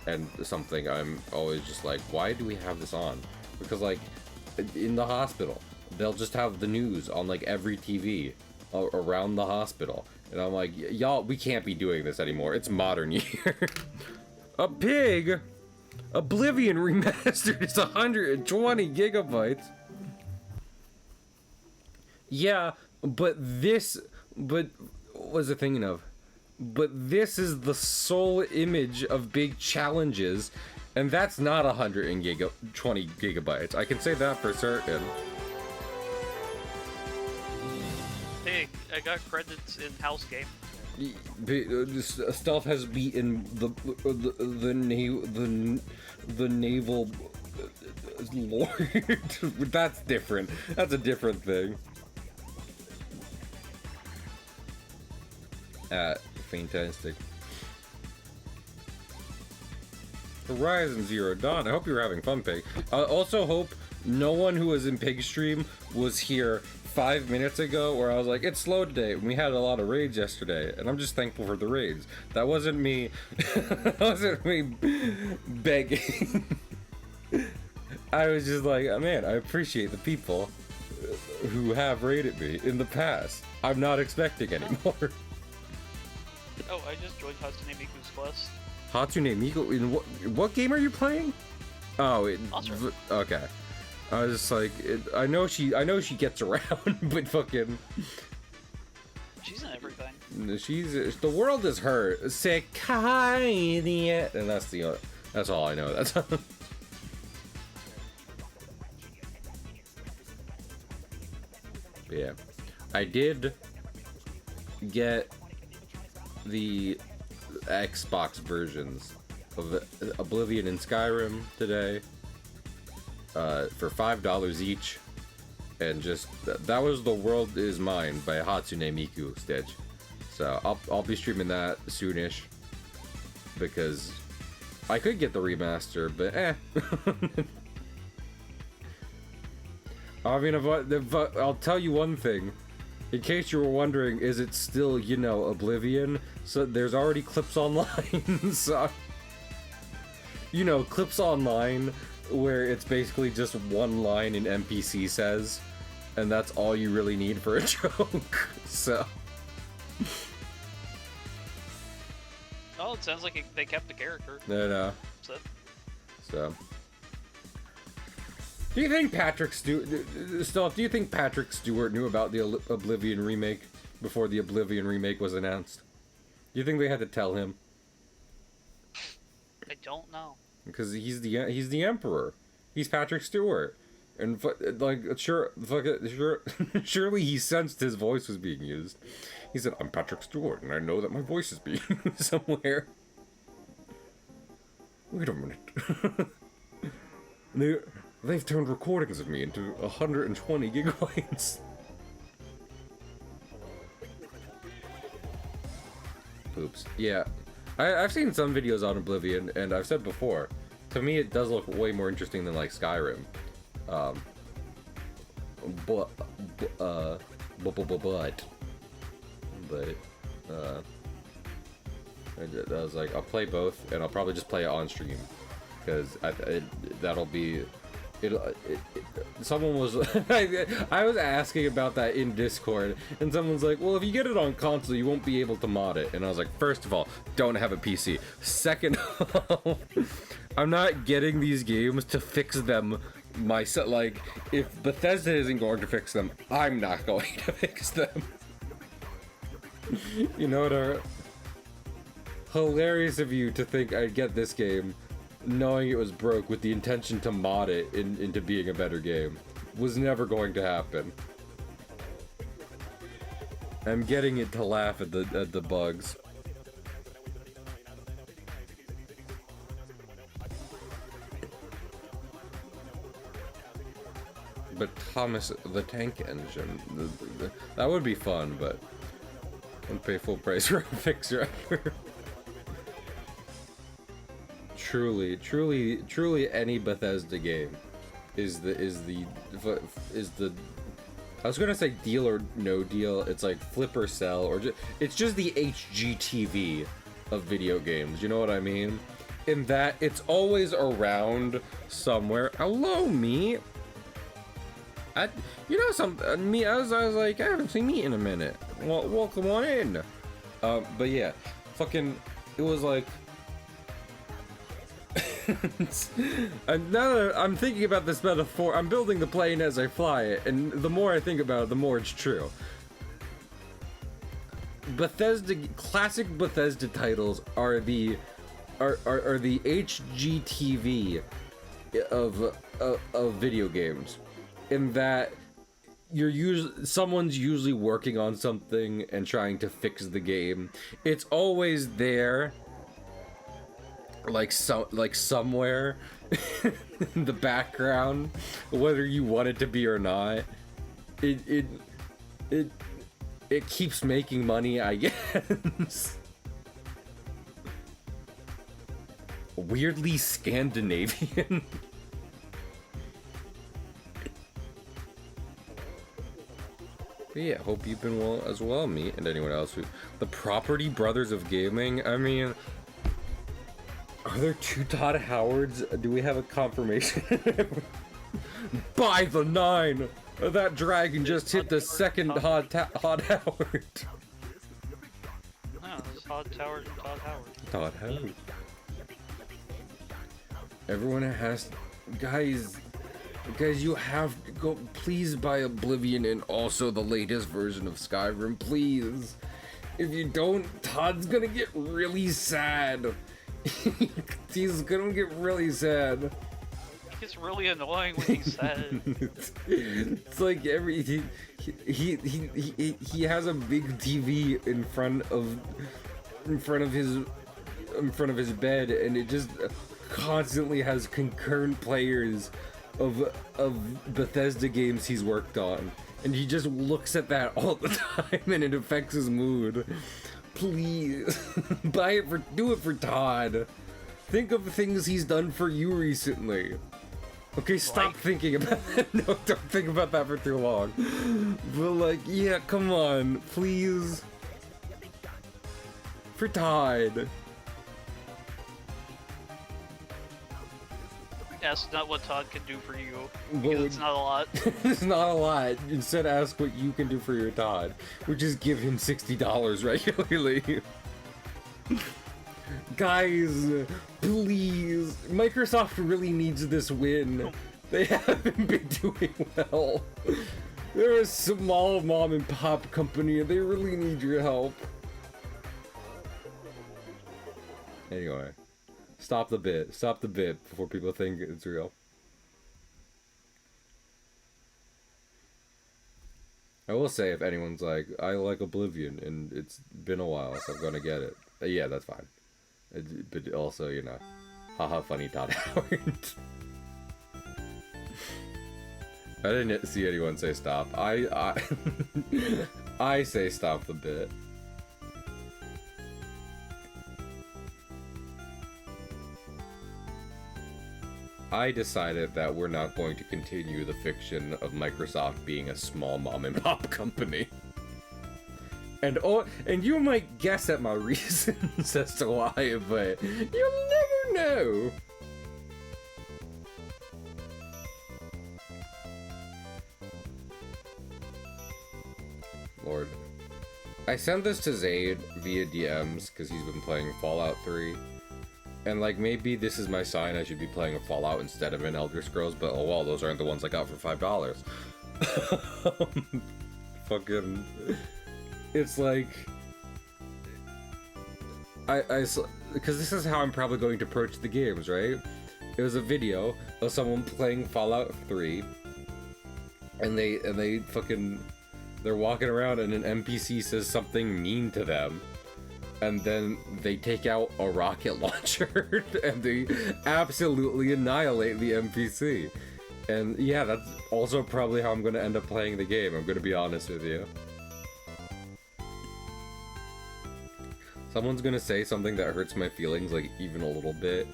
and something I'm always just like, why do we have this on? Because like, in the hospital, they'll just have the news on like every TV around the hospital. And I'm like, y'all, we can't be doing this anymore. It's modern year. A pig! Oblivion Remastered is 120 gigabytes. Yeah, but what was I thinking of? But this is the sole image of big challenges, and that's not 120 gigabytes. I can say that for certain. Hey, I got credits in house game. Stealth has beaten the naval lord. That's different. That's a different thing. Fantastic. Horizon Zero Dawn. I hope you're having fun, Pig. I also hope no one who was in Pig stream was here 5 minutes ago where I was like, it's slow today, and we had a lot of raids yesterday, and I'm just thankful for the raids. That wasn't me. That wasn't me begging. I was just like, oh, man, I appreciate the people who have raided me in the past. I'm not expecting anymore. Oh, I just joined Hatsune Miku's class. Hatsune Miku? In what game are you playing? Oh, okay. I was just like, I know she gets around, but fucking. She's in everything. The world is her. Sekai, and that's all I know. That's. Yeah, I did get the Xbox versions of Oblivion and Skyrim today. For $5 each, and just that was The World Is Mine by Hatsune Miku Stitch. So I'll be streaming that soonish, because I could get the remaster, but I mean, if I'll tell you one thing, in case you were wondering, is it still, you know, Oblivion? So there's already clips online. So, you know, clips online, where it's basically just one line an NPC says, and that's all you really need for a joke. So. Oh, it sounds like they kept the character. No. So. Do you think Patrick Stewart knew about the Oblivion remake before the Oblivion remake was announced? Do you think they had to tell him? I don't know. Because he's the Emperor. He's Patrick Stewart. And surely he sensed his voice was being used. He said, "I'm Patrick Stewart, and I know that my voice is being used somewhere." Wait a minute. They've turned recordings of me into 120 gigabytes. Oops. Yeah. I've seen some videos on Oblivion, and I've said before, to me it does look way more interesting than like Skyrim. But I was like, I'll play both, and I'll probably just play it on stream, because that'll be. Someone was I was asking about that in Discord, and someone's like, well, if you get it on console you won't be able to mod it, and I was like, first of all, don't have a PC. Second of all, I'm not getting these games to fix them like, if Bethesda isn't going to fix them, I'm not going to fix them. You know what? Hilarious of you to think I'd get this game knowing it was broke with the intention to mod it into being a better game. Was never going to happen. I'm getting it to laugh at the bugs. But Thomas the Tank Engine, that would be fun, but I wouldn't pay full price for a fixer ever. Truly, any Bethesda game is the. I was gonna say deal or no deal. It's like flip or sell, or it's just the HGTV of video games. You know what I mean? In that it's always around somewhere. Hello, me. You know me. I was like, I haven't seen me in a minute. Well, welcome on in. But yeah, fucking, it was like. And now that I'm thinking about this metaphor, I'm building the plane as I fly it, and the more I think about it, the more it's true. Classic Bethesda titles are the HGTV of video games, in that someone's usually working on something and trying to fix the game. It's always there. Like somewhere in the background, whether you want it to be or not. It keeps making money, I guess. Weirdly Scandinavian. But yeah, hope you've been well as well, me and anyone else who. The Property Brothers of Gaming. I mean, are there 2 Todd Howards? Do we have a confirmation? By the 9! That dragon just hit the second Todd Howard. No, it's Todd Howard and Todd Howard. Todd Howard. Everyone has... Guys, you have to go... Please buy Oblivion and also the latest version of Skyrim, please. If you don't, Todd's gonna get really sad. He's gonna get really sad. It's really annoying when he's sad. It's like he has a big TV in front of his bed, and it just constantly has concurrent players of Bethesda games he's worked on, and he just looks at that all the time, and it affects his mood. Please, do it for Todd. Think of things he's done for you recently. Okay, stop thinking about that. No, don't think about that for too long. But like, yeah, come on, please. For Todd. Ask not what Todd can do for you, Well, because it's not a lot. It's not a lot. Instead, ask what you can do for your Todd, which is give him $60 regularly. Guys, please. Microsoft really needs this win. They haven't been doing well. They're a small mom and pop company, and they really need your help. Anyway. Stop the bit before people think it's real. I will say, if anyone's like, I like Oblivion and it's been a while, so I'm gonna get it. Yeah, that's fine. But also, you know, haha, funny Todd Howard. I didn't see anyone say stop. I say stop the bit. I decided that we're not going to continue the fiction of Microsoft being a small mom and pop company. And you might guess at my reasons as to why, but you'll never know. Lord. I sent this to Zayd via DMs because he's been playing Fallout 3. And, like, maybe this is my sign I should be playing a Fallout instead of an Elder Scrolls, but oh well, those aren't the ones I got for $5. Fucking... It's like... because this is how I'm probably going to approach the games, right? It was a video of someone playing Fallout 3, and they fucking... They're walking around and an NPC says something mean to them. And then they take out a rocket launcher and they absolutely annihilate the NPC. And yeah, that's also probably how I'm going to end up playing the game, I'm going to be honest with you. Someone's going to say something that hurts my feelings, like, even a little bit,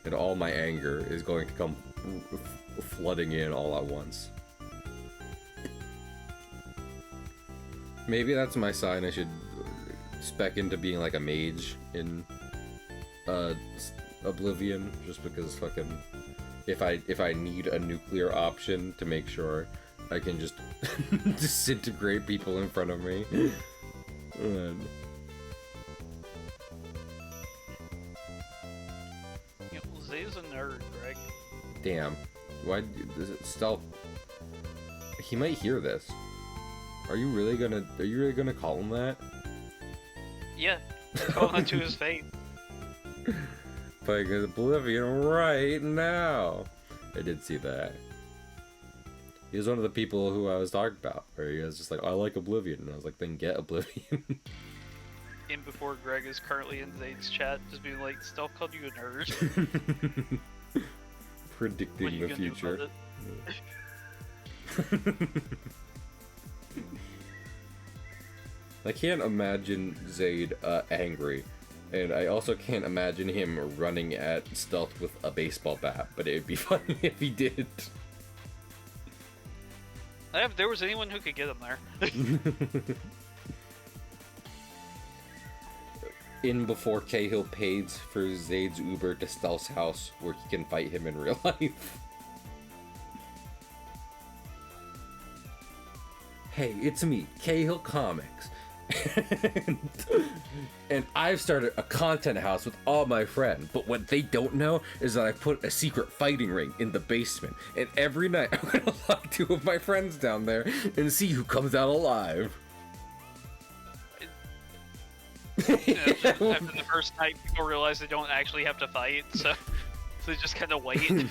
and all my anger is going to come flooding in all at once. Maybe that's my sign I should spec into being like a mage in Oblivion, just because fucking if I need a nuclear option to make sure I can just disintegrate people in front of me. And... Zay's a nerd, Greg. Damn. Why does it stealth? He might hear this. Are you really gonna call him that? Yeah, call it to his face. Like Oblivion right now. I did see that. He was one of the people who I was talking about, where he was just like, I like Oblivion, and I was like, then get Oblivion. In before Greg is currently in Zayd's chat, just being like, Stealth called you a nerd. Predicting the future. I can't imagine Zayd angry, and I also can't imagine him running at Stealth with a baseball bat, but it'd be funny if he did. If there was anyone who could get him there. In before Cahill pays for Zayd's Uber to Stealth's house, where he can fight him in real life. Hey, it's me, Cahill Comics. and I've started a content house with all my friends, but what they don't know is that I put a secret fighting ring in the basement, and every night I'm gonna lock 2 of my friends down there and see who comes out alive. After the first night, people realize they don't actually have to fight, so they just kind of wait.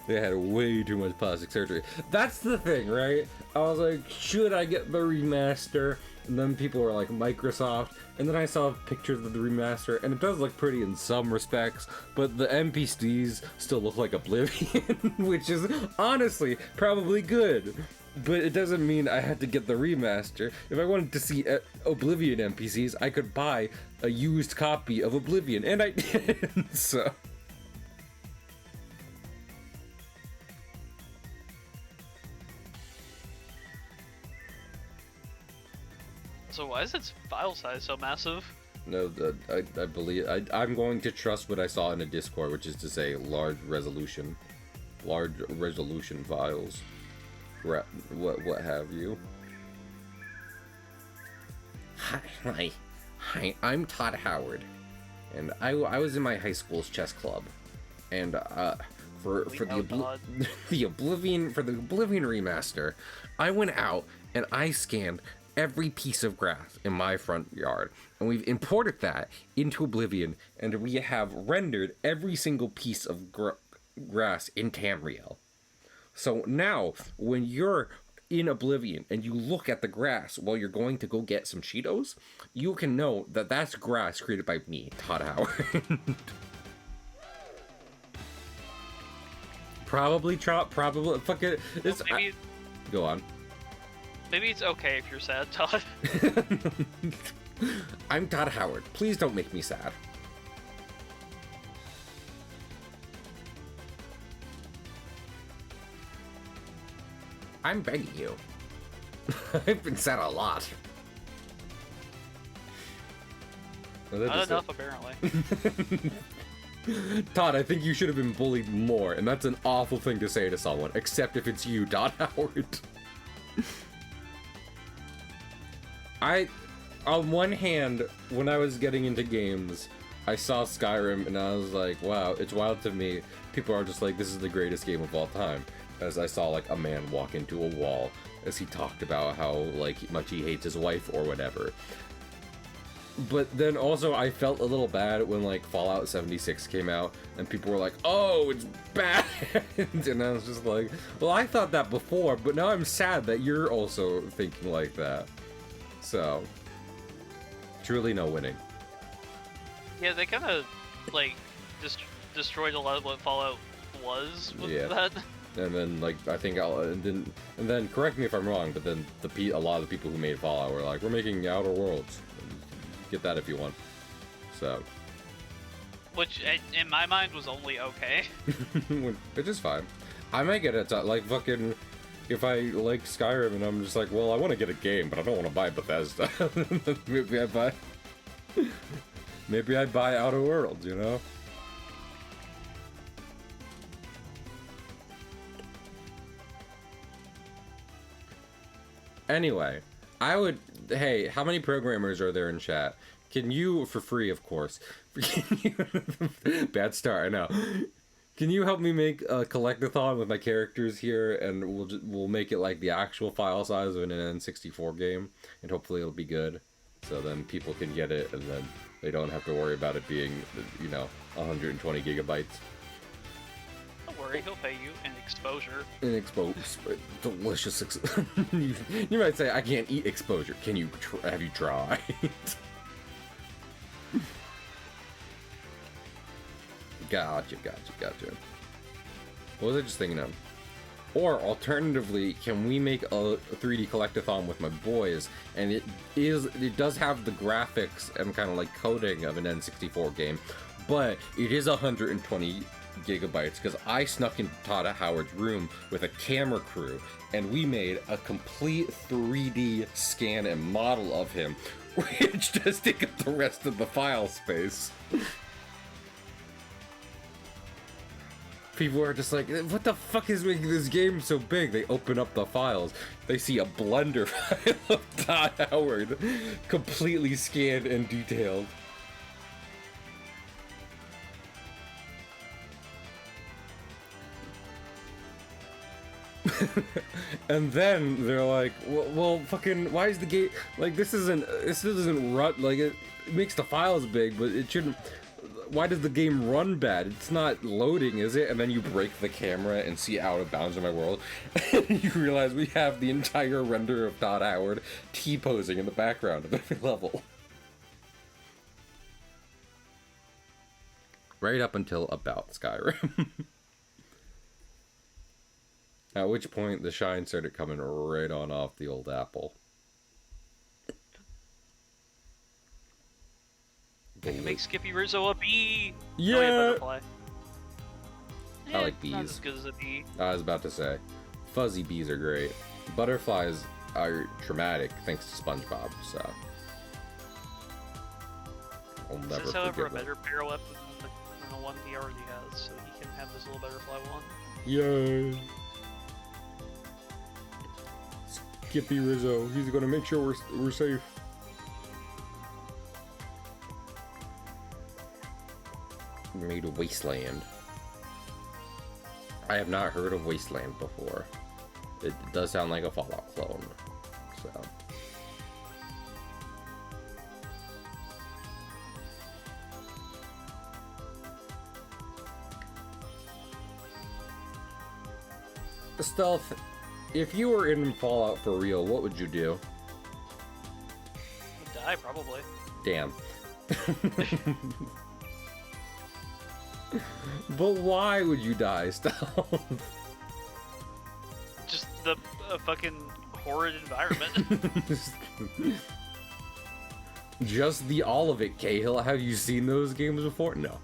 They had way too much plastic surgery. That's the thing, right? I was like, should I get the remaster? And then people were like, Microsoft. And then I saw pictures of the remaster, and it does look pretty in some respects, but the NPCs still look like Oblivion, which is honestly probably good. But it doesn't mean I had to get the remaster. If I wanted to see Oblivion NPCs, I could buy a used copy of Oblivion, and I did, so... So why is its file size so massive? No, I believe I'm going to trust what I saw in a Discord, which is to say large resolution files, what have you. Hi, I'm Todd Howard, and I was in my high school's chess club, and for the Oblivion remaster, I went out and I scanned every piece of grass in my front yard, and we've imported that into Oblivion, and we have rendered every single piece of grass in Tamriel. So now, when you're in Oblivion and you look at the grass while you're going to go get some Cheetos, you can know that that's grass created by me, Todd Howard. Probably fuck it. Go on. Maybe it's okay if you're sad, Todd. I'm Todd Howard. Please don't make me sad. I'm begging you. I've been sad a lot. Not enough, apparently. Todd, I think you should have been bullied more, and that's an awful thing to say to someone, except if it's you, Todd Howard. On one hand, when I was getting into games, I saw Skyrim and I was like, wow, it's wild to me. People are just like, this is the greatest game of all time. As I saw like a man walk into a wall as he talked about how like much he hates his wife or whatever. But then also I felt a little bad when like Fallout 76 came out and people were like, oh, it's bad. And I was just like, well, I thought that before, but now I'm sad that you're also thinking like that. So, truly no winning. Yeah, they kind of like destroyed a lot of what Fallout was with that. And then like I think and then correct me if I'm wrong, but then a lot of the people who made Fallout were like, we're making Outer Worlds. Get that if you want. So. Which in my mind was only okay. Which is fine. I might get it like fucking. If I like Skyrim and I'm just like, well, I want to get a game, but I don't want to buy Bethesda. Maybe I buy Outer Worlds, you know? Anyway, hey, how many programmers are there in chat? Can you, for free, of course. Bad start, I know. Can you help me make a collectathon with my characters here, and we'll make it like the actual file size of an N64 game, and hopefully it'll be good, so then people can get it, and then they don't have to worry about it being, 120 gigabytes. Don't worry, he'll pay you in exposure. Delicious. You might say, I can't eat exposure. Have you tried? Gotcha. What was I just thinking of? Or alternatively, can we make a 3D collectathon with my boys, and it does have the graphics and kind of like coding of an N64 game, but it is 120 gigabytes because I snuck into Todd Howard's room with a camera crew and we made a complete 3D scan and model of him, which does take up the rest of the file space. People are just like, what the fuck is making this game so big? They open up the files. They see a Blender file of Todd Howard, completely scanned and detailed. And then they're like, well, fucking, why is the game, like, this doesn't run, like, it makes the files big, but it shouldn't. Why does the game run bad? It's not loading, is it? And then you break the camera and see Out of Bounds in My World, and you realize we have the entire render of Todd Howard T-posing in the background of every level. Right up until about Skyrim. At which point the shine started coming right on off the old apple. I can make Skippy Rizzo a bee! Yeah! Oh, yeah, butterfly. I like bees. Not as good as a bee. I was about to say, fuzzy bees are great. Butterflies are traumatic thanks to SpongeBob, so I'll never This is, however, a forgive better parallel than the one he already has, so he can have this little butterfly one. Yay! Skippy Rizzo, he's gonna make sure we're safe. We made a Wasteland. I have not heard of Wasteland before. It does sound like a Fallout clone, so. Stealth, if you were in Fallout for real, what would you do? I'd die, probably. Damn. But why would you die, Stealth? Just the fucking horrid environment. Just the all of it, Cahill. Have you seen those games before? No.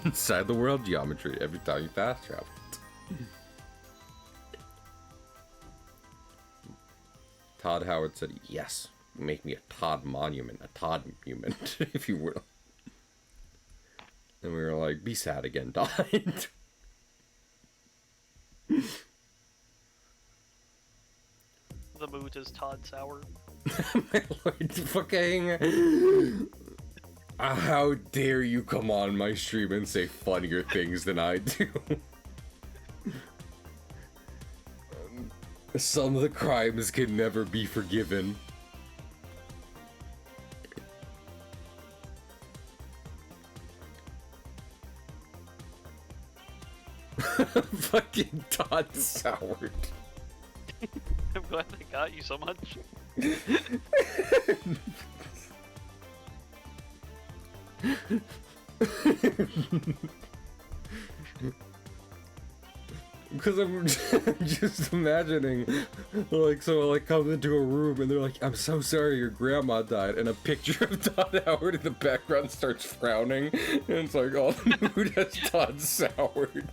Inside the world geometry every time you fast travel. Todd Howard said, yes, make me a Todd monument, a Todd monument, if you will. And we were like, be sad again, Todd. the mood is Todd Sour. My lord, fucking... How dare you come on my stream and say funnier things than I do? Some of the crimes can never be forgiven. Fucking Todd Soured. I'm glad they got you so much. Because I'm just imagining, like, someone like comes into a room and they're like, "I'm so sorry your grandma died," and a picture of Todd Howard in the background starts frowning, and it's like, oh, the mood has Todd Soured.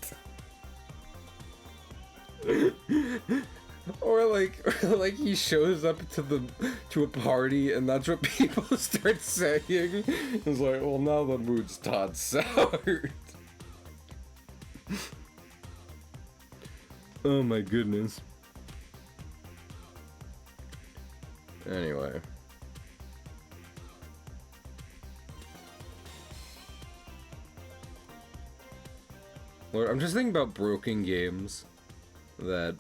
Or like he shows up to a party and that's what people start saying. It's like, well, now the mood's Todd Soured. Oh my goodness. Anyway. Lord, I'm just thinking about broken games that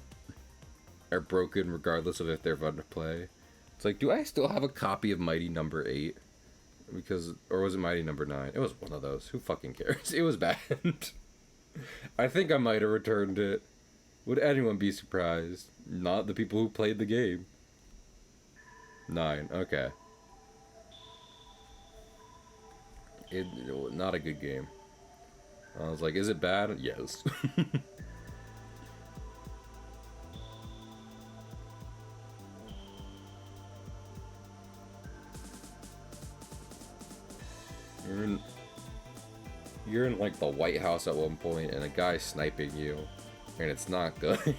are broken regardless of if they're fun to play. It's like, do I still have a copy of Mighty Number 8? Because, or was it Mighty Number 9? It was one of those. Who fucking cares? It was bad. I think I might have returned it. Would anyone be surprised? Not the people who played the game. 9, okay. Not a good game. I was like, is it bad? Yes. You're in like the White House at one point and a guy's sniping you, and it's not good.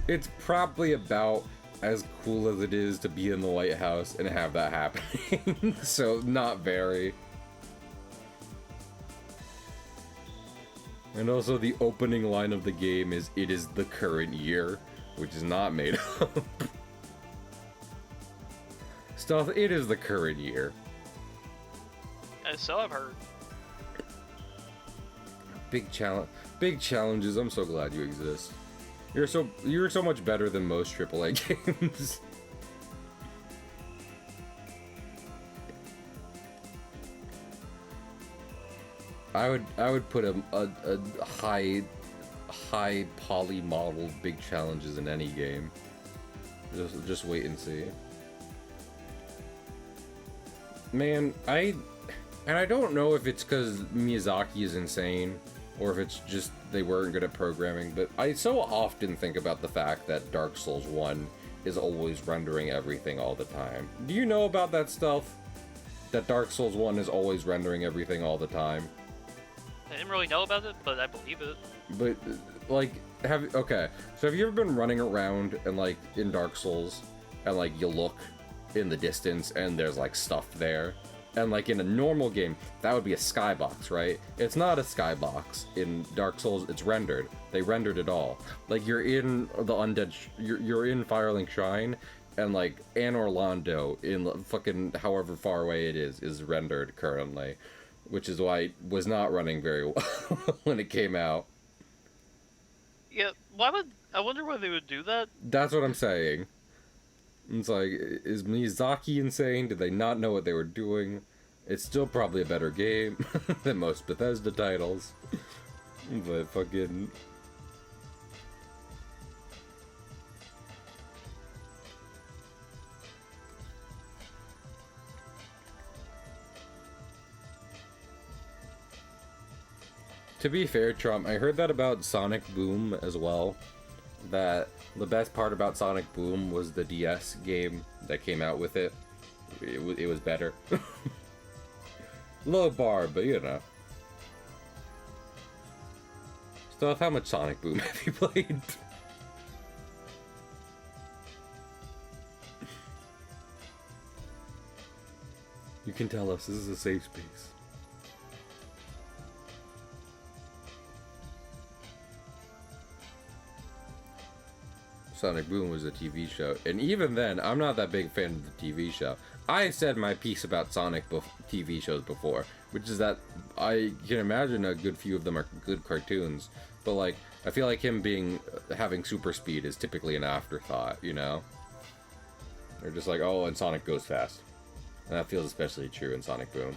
It's probably about as cool as it is to be in the White House and have that happening. So not very. And also the opening line of the game is, "It is the current year," which is not made up. Stuff, it is the current year. So I've heard. Big challenges. I'm so glad you exist. You're so much better than most AAA games. I would put a high poly modeled big challenges in any game. Just wait and see. Man, I don't know if it's because Miyazaki is insane, or if it's just they weren't good at programming, but I so often think about the fact that Dark Souls 1 is always rendering everything all the time. Do you know about that stuff? That Dark Souls 1 is always rendering everything all the time? I didn't really know about it, but I believe it. But, like, okay, so have you ever been running around and, like, in Dark Souls, and, like, you look in the distance and there's, like, stuff there? And, like, in a normal game, that would be a skybox, right? It's not a skybox. In Dark Souls, it's rendered. They rendered it all. Like, you're in the undead... You're in Firelink Shrine, and, like, Anne Orlando, in fucking however far away it is rendered currently. Which is why it was not running very well when it came out. Yeah, I wonder why they would do that? That's what I'm saying. It's like, is Miyazaki insane? Did they not know what they were doing? It's still probably a better game than most Bethesda titles. But fucking... To be fair, Trump, I heard that about Sonic Boom as well. That the best part about Sonic Boom was the DS game that came out with it. It was better. Low bar, but you know. Stuff, how much Sonic Boom have you played? You can tell us, this is a safe space. Sonic Boom was a TV show, and even then, I'm not that big fan of the TV show. I said my piece about Sonic TV shows before, which is that I can imagine a good few of them are good cartoons, but like I feel like him having super speed is typically an afterthought, you know? They're just like, oh, and Sonic goes fast, and that feels especially true in Sonic Boom.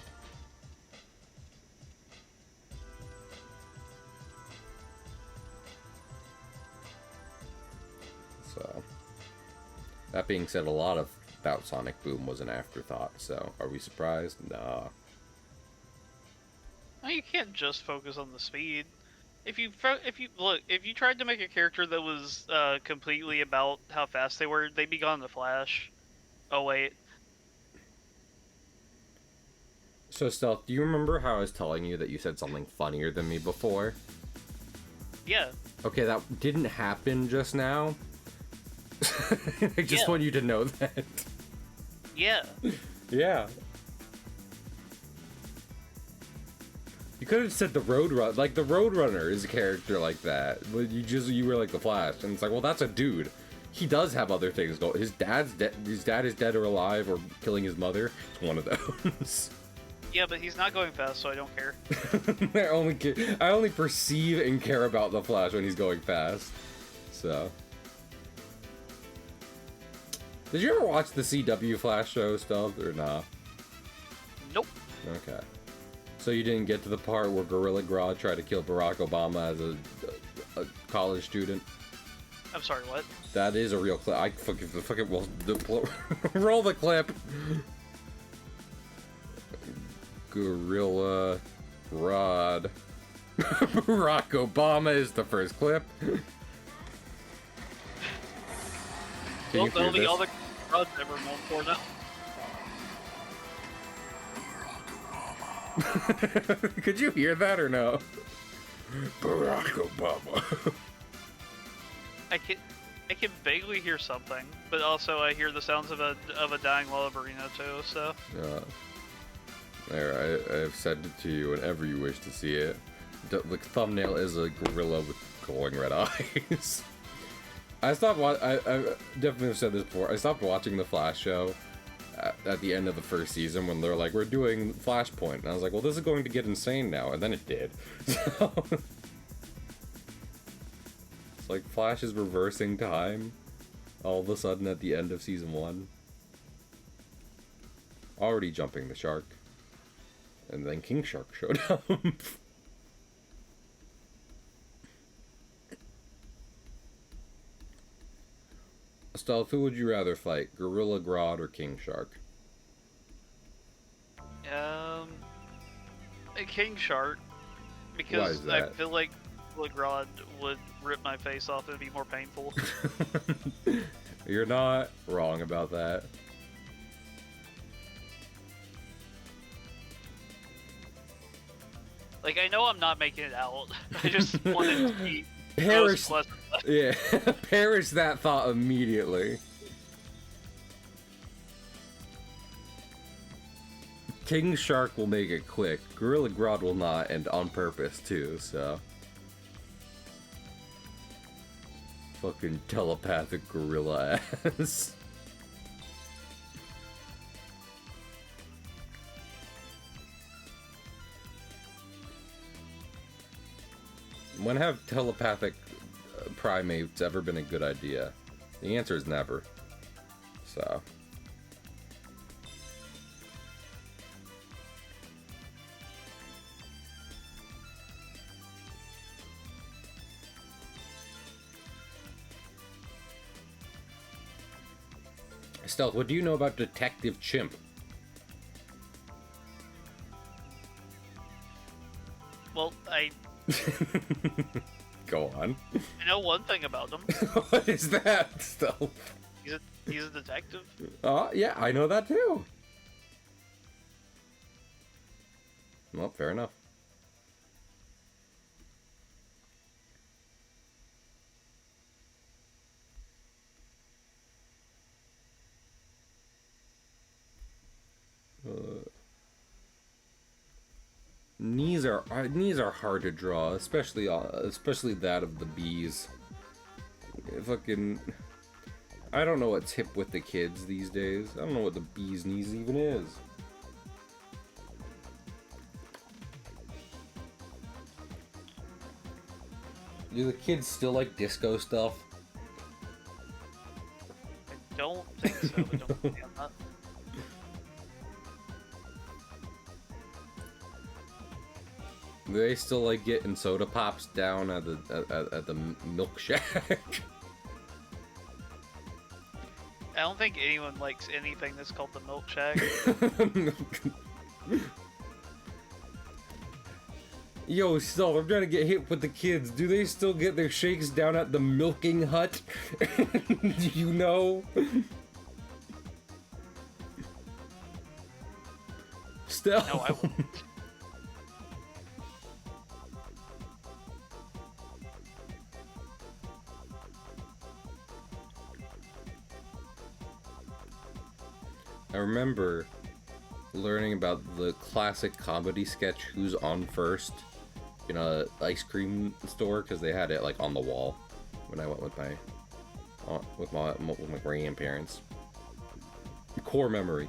So, that being said, a lot about Sonic Boom was an afterthought, so are we surprised? Nah. No, you can't just focus on the speed. If you tried to make a character that was completely about how fast they were, they'd be gone in a flash. Oh wait. So, Stealth, do you remember how I was telling you that you said something funnier than me before? Yeah. Okay, that didn't happen just now. I just want you to know that. Yeah. Yeah. You could have said the Roadrunner, like the Roadrunner is a character like that. But you were like the Flash, and it's like, well, that's a dude. He does have other things going. His dad is dead or alive or killing his mother. It's one of those. Yeah, but he's not going fast, so I don't care. I only perceive and care about the Flash when he's going fast. So. Did you ever watch the CW Flash show stuff or not? Nope. Okay. So you didn't get to the part where Gorilla Grodd tried to kill Barack Obama as a college student? I'm sorry, what? That is a real clip. I fucking will roll the clip. Gorilla Grodd. Barack Obama is the first clip. Well, that'll be all the Grodd's ever known for now. Could you hear that or no? Barack Obama. I can vaguely hear something, but also I hear the sounds of a dying Wolverino too. So. Yeah. There, I've sent it to you whenever you wish to see it. The thumbnail is a gorilla with glowing red eyes. I definitely have said this before. I stopped watching the Flash show at the end of the first season when they're like, we're doing Flashpoint. And I was like, well, this is going to get insane now. And then it did. So, it's like Flash is reversing time all of a sudden at the end of season 1. Already jumping the shark. And then King Shark showed up. Stealth, who would you rather fight, Gorilla Grodd or King Shark? King Shark, because I feel like Grodd would rip my face off and it'd be more painful. You're not wrong about that. Like, I know I'm not making it out. I just wanted to be perish. pleasant. Yeah, perish that thought immediately. King Shark will make it quick. Gorilla Grodd will not, and on purpose too, so. Fucking telepathic gorilla ass. When have telepathic primates ever been a good idea? The answer is never. So. Stealth, what do you know about Detective Chimp? Well, Go on. I know one thing about him. What is that, Stealth? He's a detective. Yeah, I know that too. Well, fair enough. Knees are hard to draw, especially that of the bees. Fucking I don't know what's hip with the kids these days. I don't know what the bee's knees even is. Do the kids still like disco stuff? I don't think so. I don't understand that. Do they still like getting soda pops down at the milk shack? I don't think anyone likes anything that's called the Milk Shack. Yo, still, I'm trying to get hip with the kids. Do they still get their shakes down at the milking hut? Do you know? Still. No, I won't. I remember learning about the classic comedy sketch "Who's on First" in a ice cream store because they had it like on the wall when I went with my grandparents. Core memory.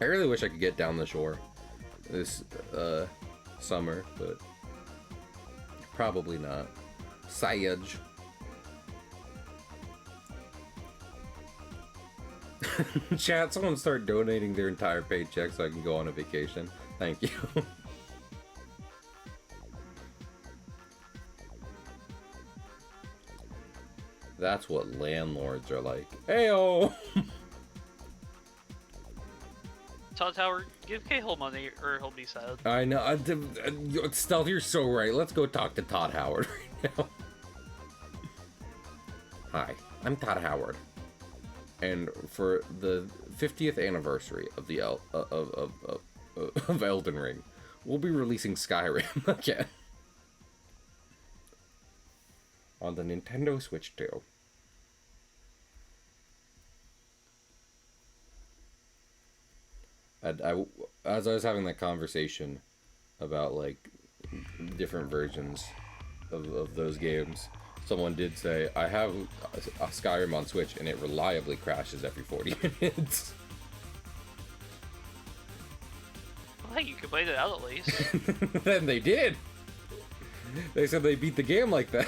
I really wish I could get down the shore this summer, but probably not. Sage. Chat, someone start donating their entire paycheck so I can go on a vacation. Thank you. That's what landlords are like. Heyo! Todd Howard, give Cahill money or he'll be sad. I know. Stealth, you're so right. Let's go talk to Todd Howard right now. Hi, I'm Todd Howard. And for the 50th anniversary of the of Elden Ring, we'll be releasing Skyrim again on the Nintendo Switch too. As I was having that conversation about like different versions of those games, someone did say, I have a Skyrim on Switch and it reliably crashes every 40 minutes. Well, hey, you could wait it out at least. Then they did. They said they beat the game like that.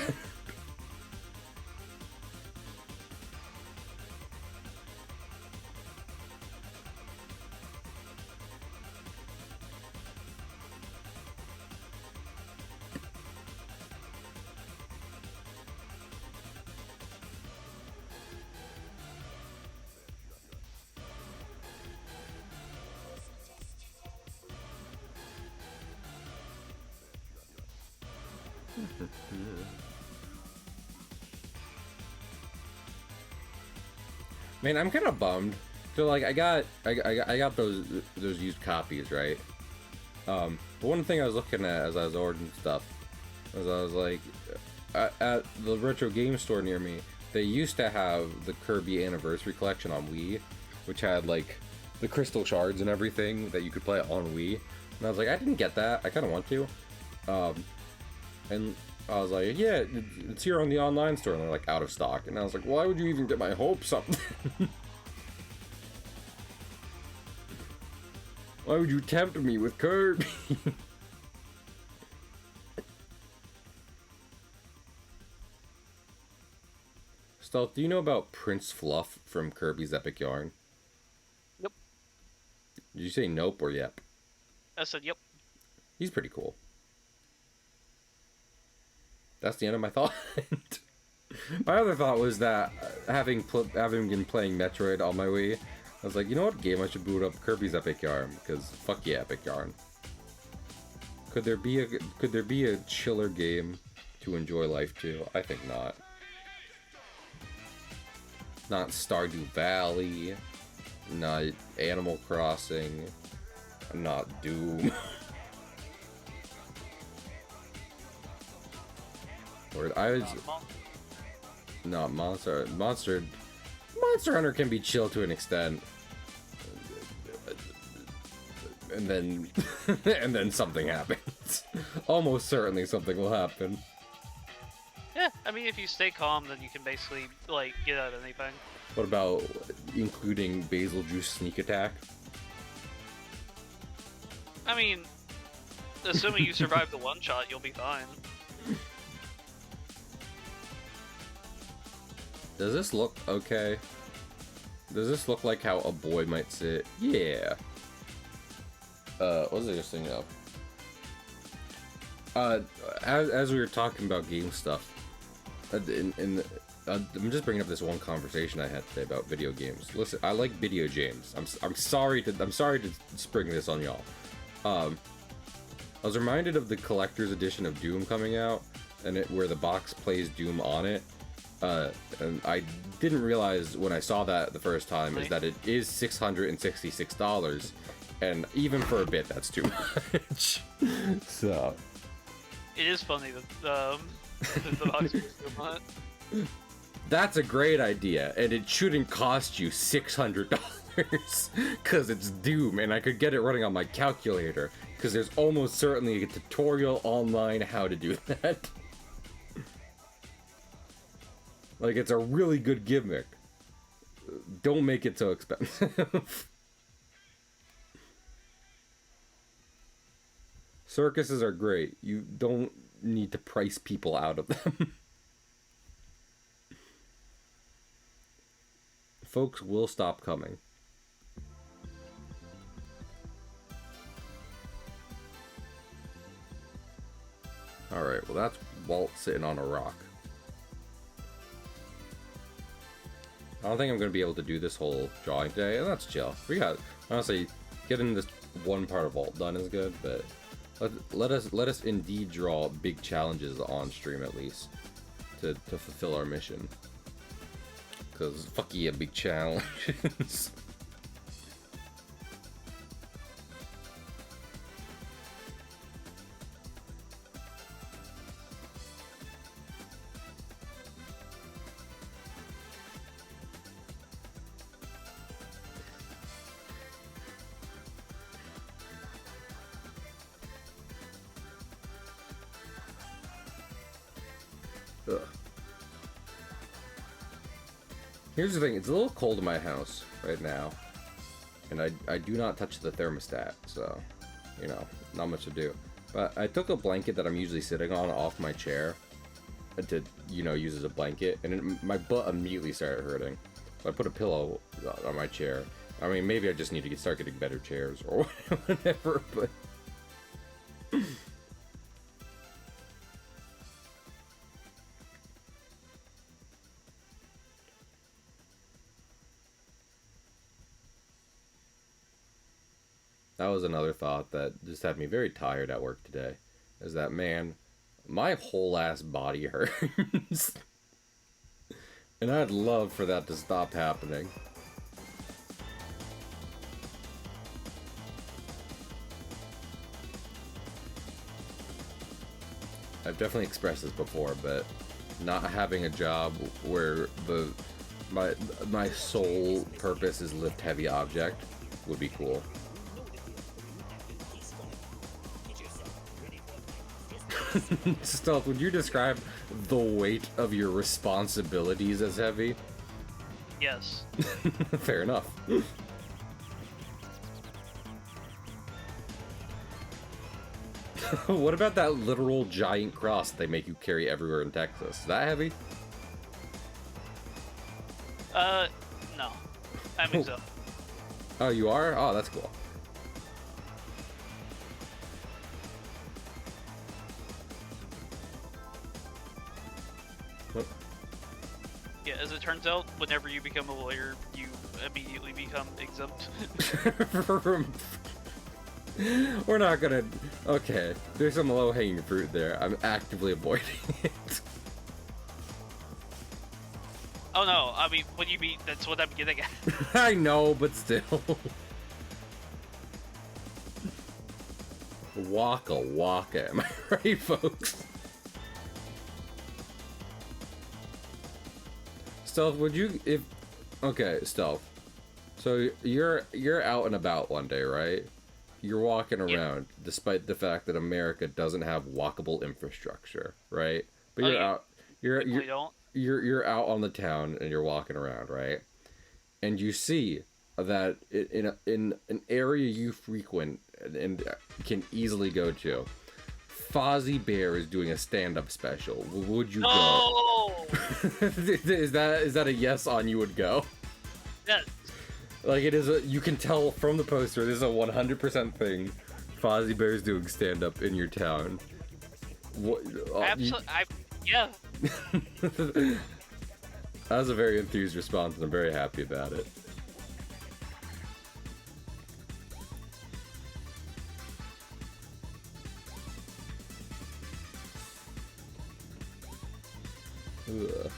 Man, I'm kind of bummed. So like, I got those used copies, right? But one thing I was looking at as I was ordering stuff was I was like, at the retro game store near me, they used to have the Kirby Anniversary Collection on Wii, which had like the crystal shards and everything that you could play on Wii. And I was like, I didn't get that. I kind of want to. And I was like, yeah, it's here on the online store, and they're like out of stock. And I was like, why would you even get my hopes up? Why would you tempt me with Kirby? Stealth, do you know about Prince Fluff from Kirby's Epic Yarn? Yep. Did you say nope or yep? I said yep. He's pretty cool. That's the end of my thought. My other thought was that having been playing Metroid on my Wii, I was like, you know what game I should boot up? Kirby's Epic Yarn, because fuck yeah, Epic Yarn. Could there be a chiller game to enjoy life to? I think not. Not Stardew Valley, not Animal Crossing, not Doom. Or I was not Monster Hunter can be chill to an extent, and then and then something happens. Almost certainly something will happen. Yeah, I mean, if you stay calm, then you can basically, like, get out of anything. What about including basil juice sneak attack? I mean, assuming you survive the one shot, you'll be fine. Does this look okay? Does this look like how a boy might sit? Yeah. What was I just thinking of? As we were talking about game stuff, I'm just bringing up this one conversation I had today about video games. Listen, I like video games. I'm sorry to spring this on y'all. I was reminded of the collector's edition of Doom coming out, and where the box plays Doom on it. And I didn't realize when I saw that the first time is that it is $666, and even for a bit, that's too much. So it is funny that the box is so much. That's a great idea, and it shouldn't cost you $600 because it's Doom, and I could get it running on my calculator because there's almost certainly a tutorial online how to do that. Like, it's a really good gimmick. Don't make it so expensive. Circuses are great. You don't need to price people out of them. Folks will stop coming. Alright, well that's Walt sitting on a rock. I don't think I'm going to be able to do this whole drawing today, and that's chill. We got, honestly, getting this one part of Walt done is good, but let us indeed draw big challenges on stream at least to fulfill our mission. Because fuck yeah, big challenges. Ugh. Here's the thing, it's a little cold in my house right now, and I do not touch the thermostat, so, you know, not much to do. But I took a blanket that I'm usually sitting on off my chair to, you know, use as a blanket, and my butt immediately started hurting. So I put a pillow on my chair. I mean, maybe I just need to start getting better chairs or whatever, but... That was another thought that just had me very tired at work today. Is that, man, my whole ass body hurts. And I'd love for that to stop happening. I've definitely expressed this before, but not having a job where my sole purpose is lift heavy object would be cool. Stealth, would you describe the weight of your responsibilities as heavy? Yes. Fair enough. What about that literal giant cross they make you carry everywhere in Texas? Is that heavy? No. I think so. Oh, you are? Oh, that's cool. Yeah, as it turns out, whenever you become a lawyer, you immediately become exempt. We're not gonna... Okay, there's some low-hanging fruit there. I'm actively avoiding it. Oh no, I mean, when you mean, that's what I'm getting at. I know, but still. Waka waka, am I right, folks? Stealth, would you, if... Okay, Stealth. So, you're out and about one day, right? You're walking around, despite the fact that America doesn't have walkable infrastructure, right? But You're Definitely don't. you're out on the town and you're walking around, right? And you see that in an area you frequent and can easily go to, Fozzie Bear is doing a stand-up special. Would you No! go? Is that a yes on you would go? Yes. Like it is a, you can tell from the poster, this is a 100% thing. Fozzie Bear's doing stand-up in your town. What? Absolutely. Yeah. That was a very enthused response, and I'm very happy about it. Ugh.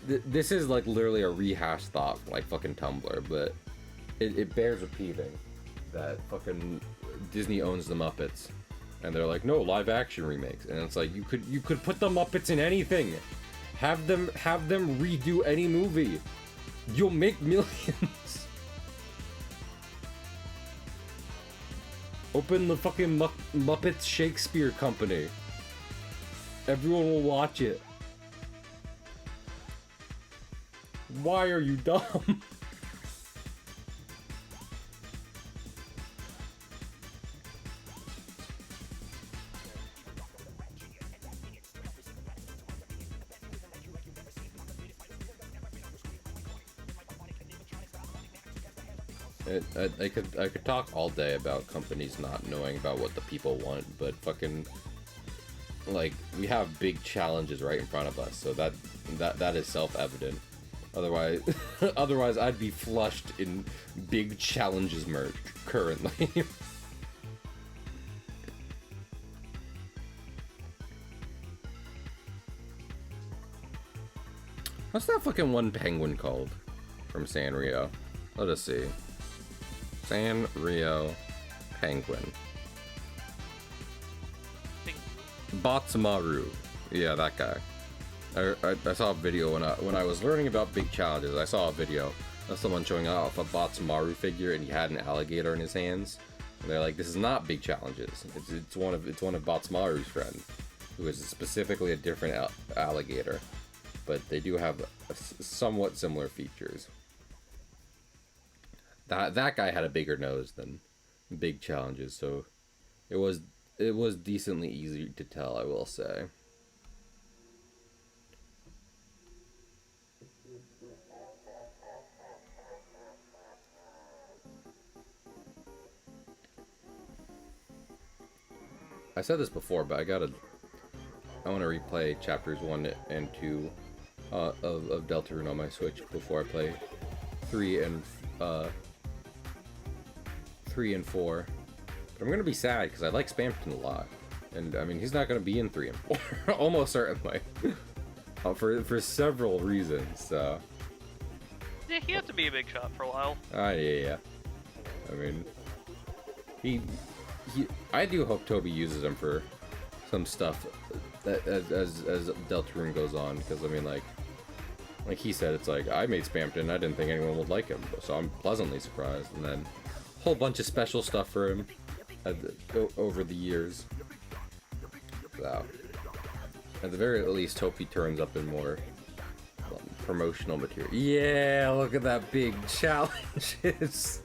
This is like literally a rehashed thought from like fucking Tumblr, but it bears repeating that fucking Disney owns the Muppets, and they're like, no, live action remakes, and it's like you could put the Muppets in anything, have them redo any movie, you'll make millions. Open the fucking Muppets Shakespeare Company. Everyone will watch it. Why are you dumb? I could talk all day about companies not knowing about what the people want, but fucking like we have big challenges right in front of us, so that is self-evident. Otherwise, otherwise I'd be flushed in big challenges merch currently. What's that fucking one penguin called from Sanrio? Let us see. Sanrio penguin. Batsumaru. Yeah, that guy. I saw a video when I was learning about big challenges. I saw a video of someone showing off a Batsumaru figure, and he had an alligator in his hands. And they're like, "This is not big challenges. It's one of Batsumaru's friend, who is specifically a different alligator, but they do have somewhat similar features." That guy had a bigger nose than big challenges, so it was decently easy to tell, I will say. I said this before, but I want to replay chapters 1 and 2 of Deltarune on my Switch before I play 3 and 4. But I'm gonna be sad because I like Spampton a lot, and I mean he's not gonna be in 3 and 4, almost certainly, for several reasons. So Yeah, he had to be a big shot for a while. yeah. I mean, I do hope Toby uses him for some stuff as Deltarune goes on, because I mean, like he said, it's like I made Spampton. I didn't think anyone would like him, so I'm pleasantly surprised. And then a whole bunch of special stuff for him over the years. So at the very least, hope he turns up in more promotional material. Yeah, look at that big challenges.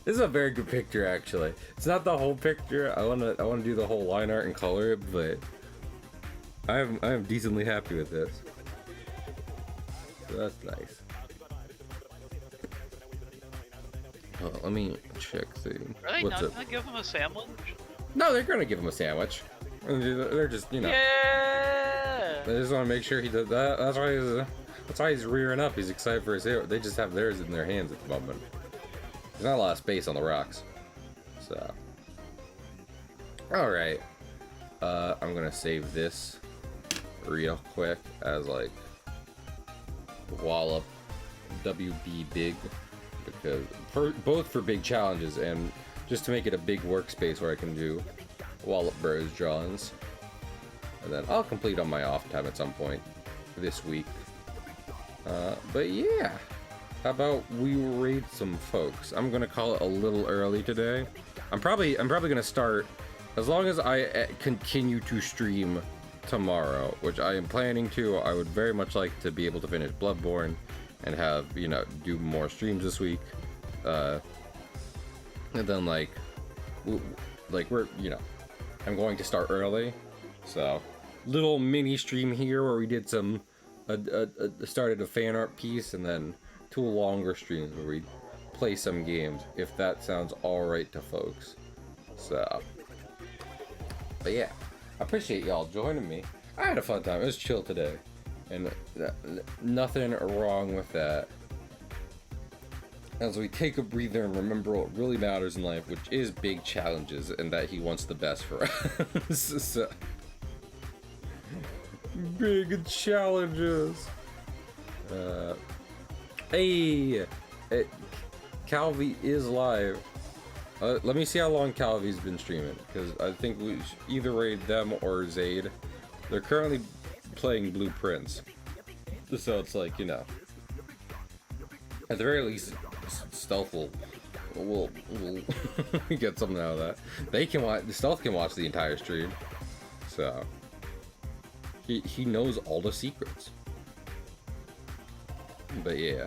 This is a very good picture, actually. It's not the whole picture. I wanna do the whole line art and color it, but I am decently happy with this. So that's nice. Oh, let me check the. Are they not gonna give him a sandwich? No, they're gonna give him a sandwich. They're just, you know. Yeah. They just want to make sure he does that. That's why he's rearing up. He's excited for his hero. They just have theirs in their hands at the moment. There's not a lot of space on the rocks. So. Alright. I'm gonna save this real quick as like Wallop WB Big, because both for big challenges and just to make it a big workspace where I can do Wallop Bros drawings. And then I'll complete on my off time at some point this week. But yeah. How about we raid some folks? I'm gonna call it a little early today. I'm probably gonna start as long as I continue to stream tomorrow, which I am planning to, I would very much like to be able to finish Bloodborne and have, you know, do more streams this week. And then we're, you know, I'm going to start early, so little mini stream here where we did some started a fan art piece, and then 2 longer streams where we play some games, if that sounds all right to folks. So, but yeah, I appreciate y'all joining me. I had a fun time. It was chill today, and nothing wrong with that. As we take a breather and remember what really matters in life, which is big challenges, and that he wants the best for us. So, big challenges. Hey, Calvi is live. Let me see how long Calvi's been streaming, because I think we should either raid them or Zaid. They're currently playing Blueprints, so it's like, you know, at the very least, Stealth will get something out of that. They can watch. Stealth can watch the entire stream, so he knows all the secrets. But yeah,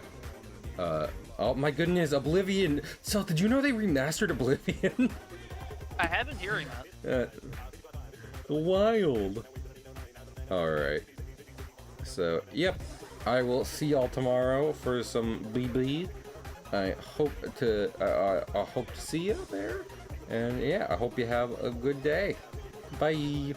oh my goodness, Oblivion. So did you know they remastered Oblivion? I have been hearing that. Wild. All right. So yep, I will see y'all tomorrow for some BIIIG. I hope to see you there, and yeah, I hope you have a good day. Bye.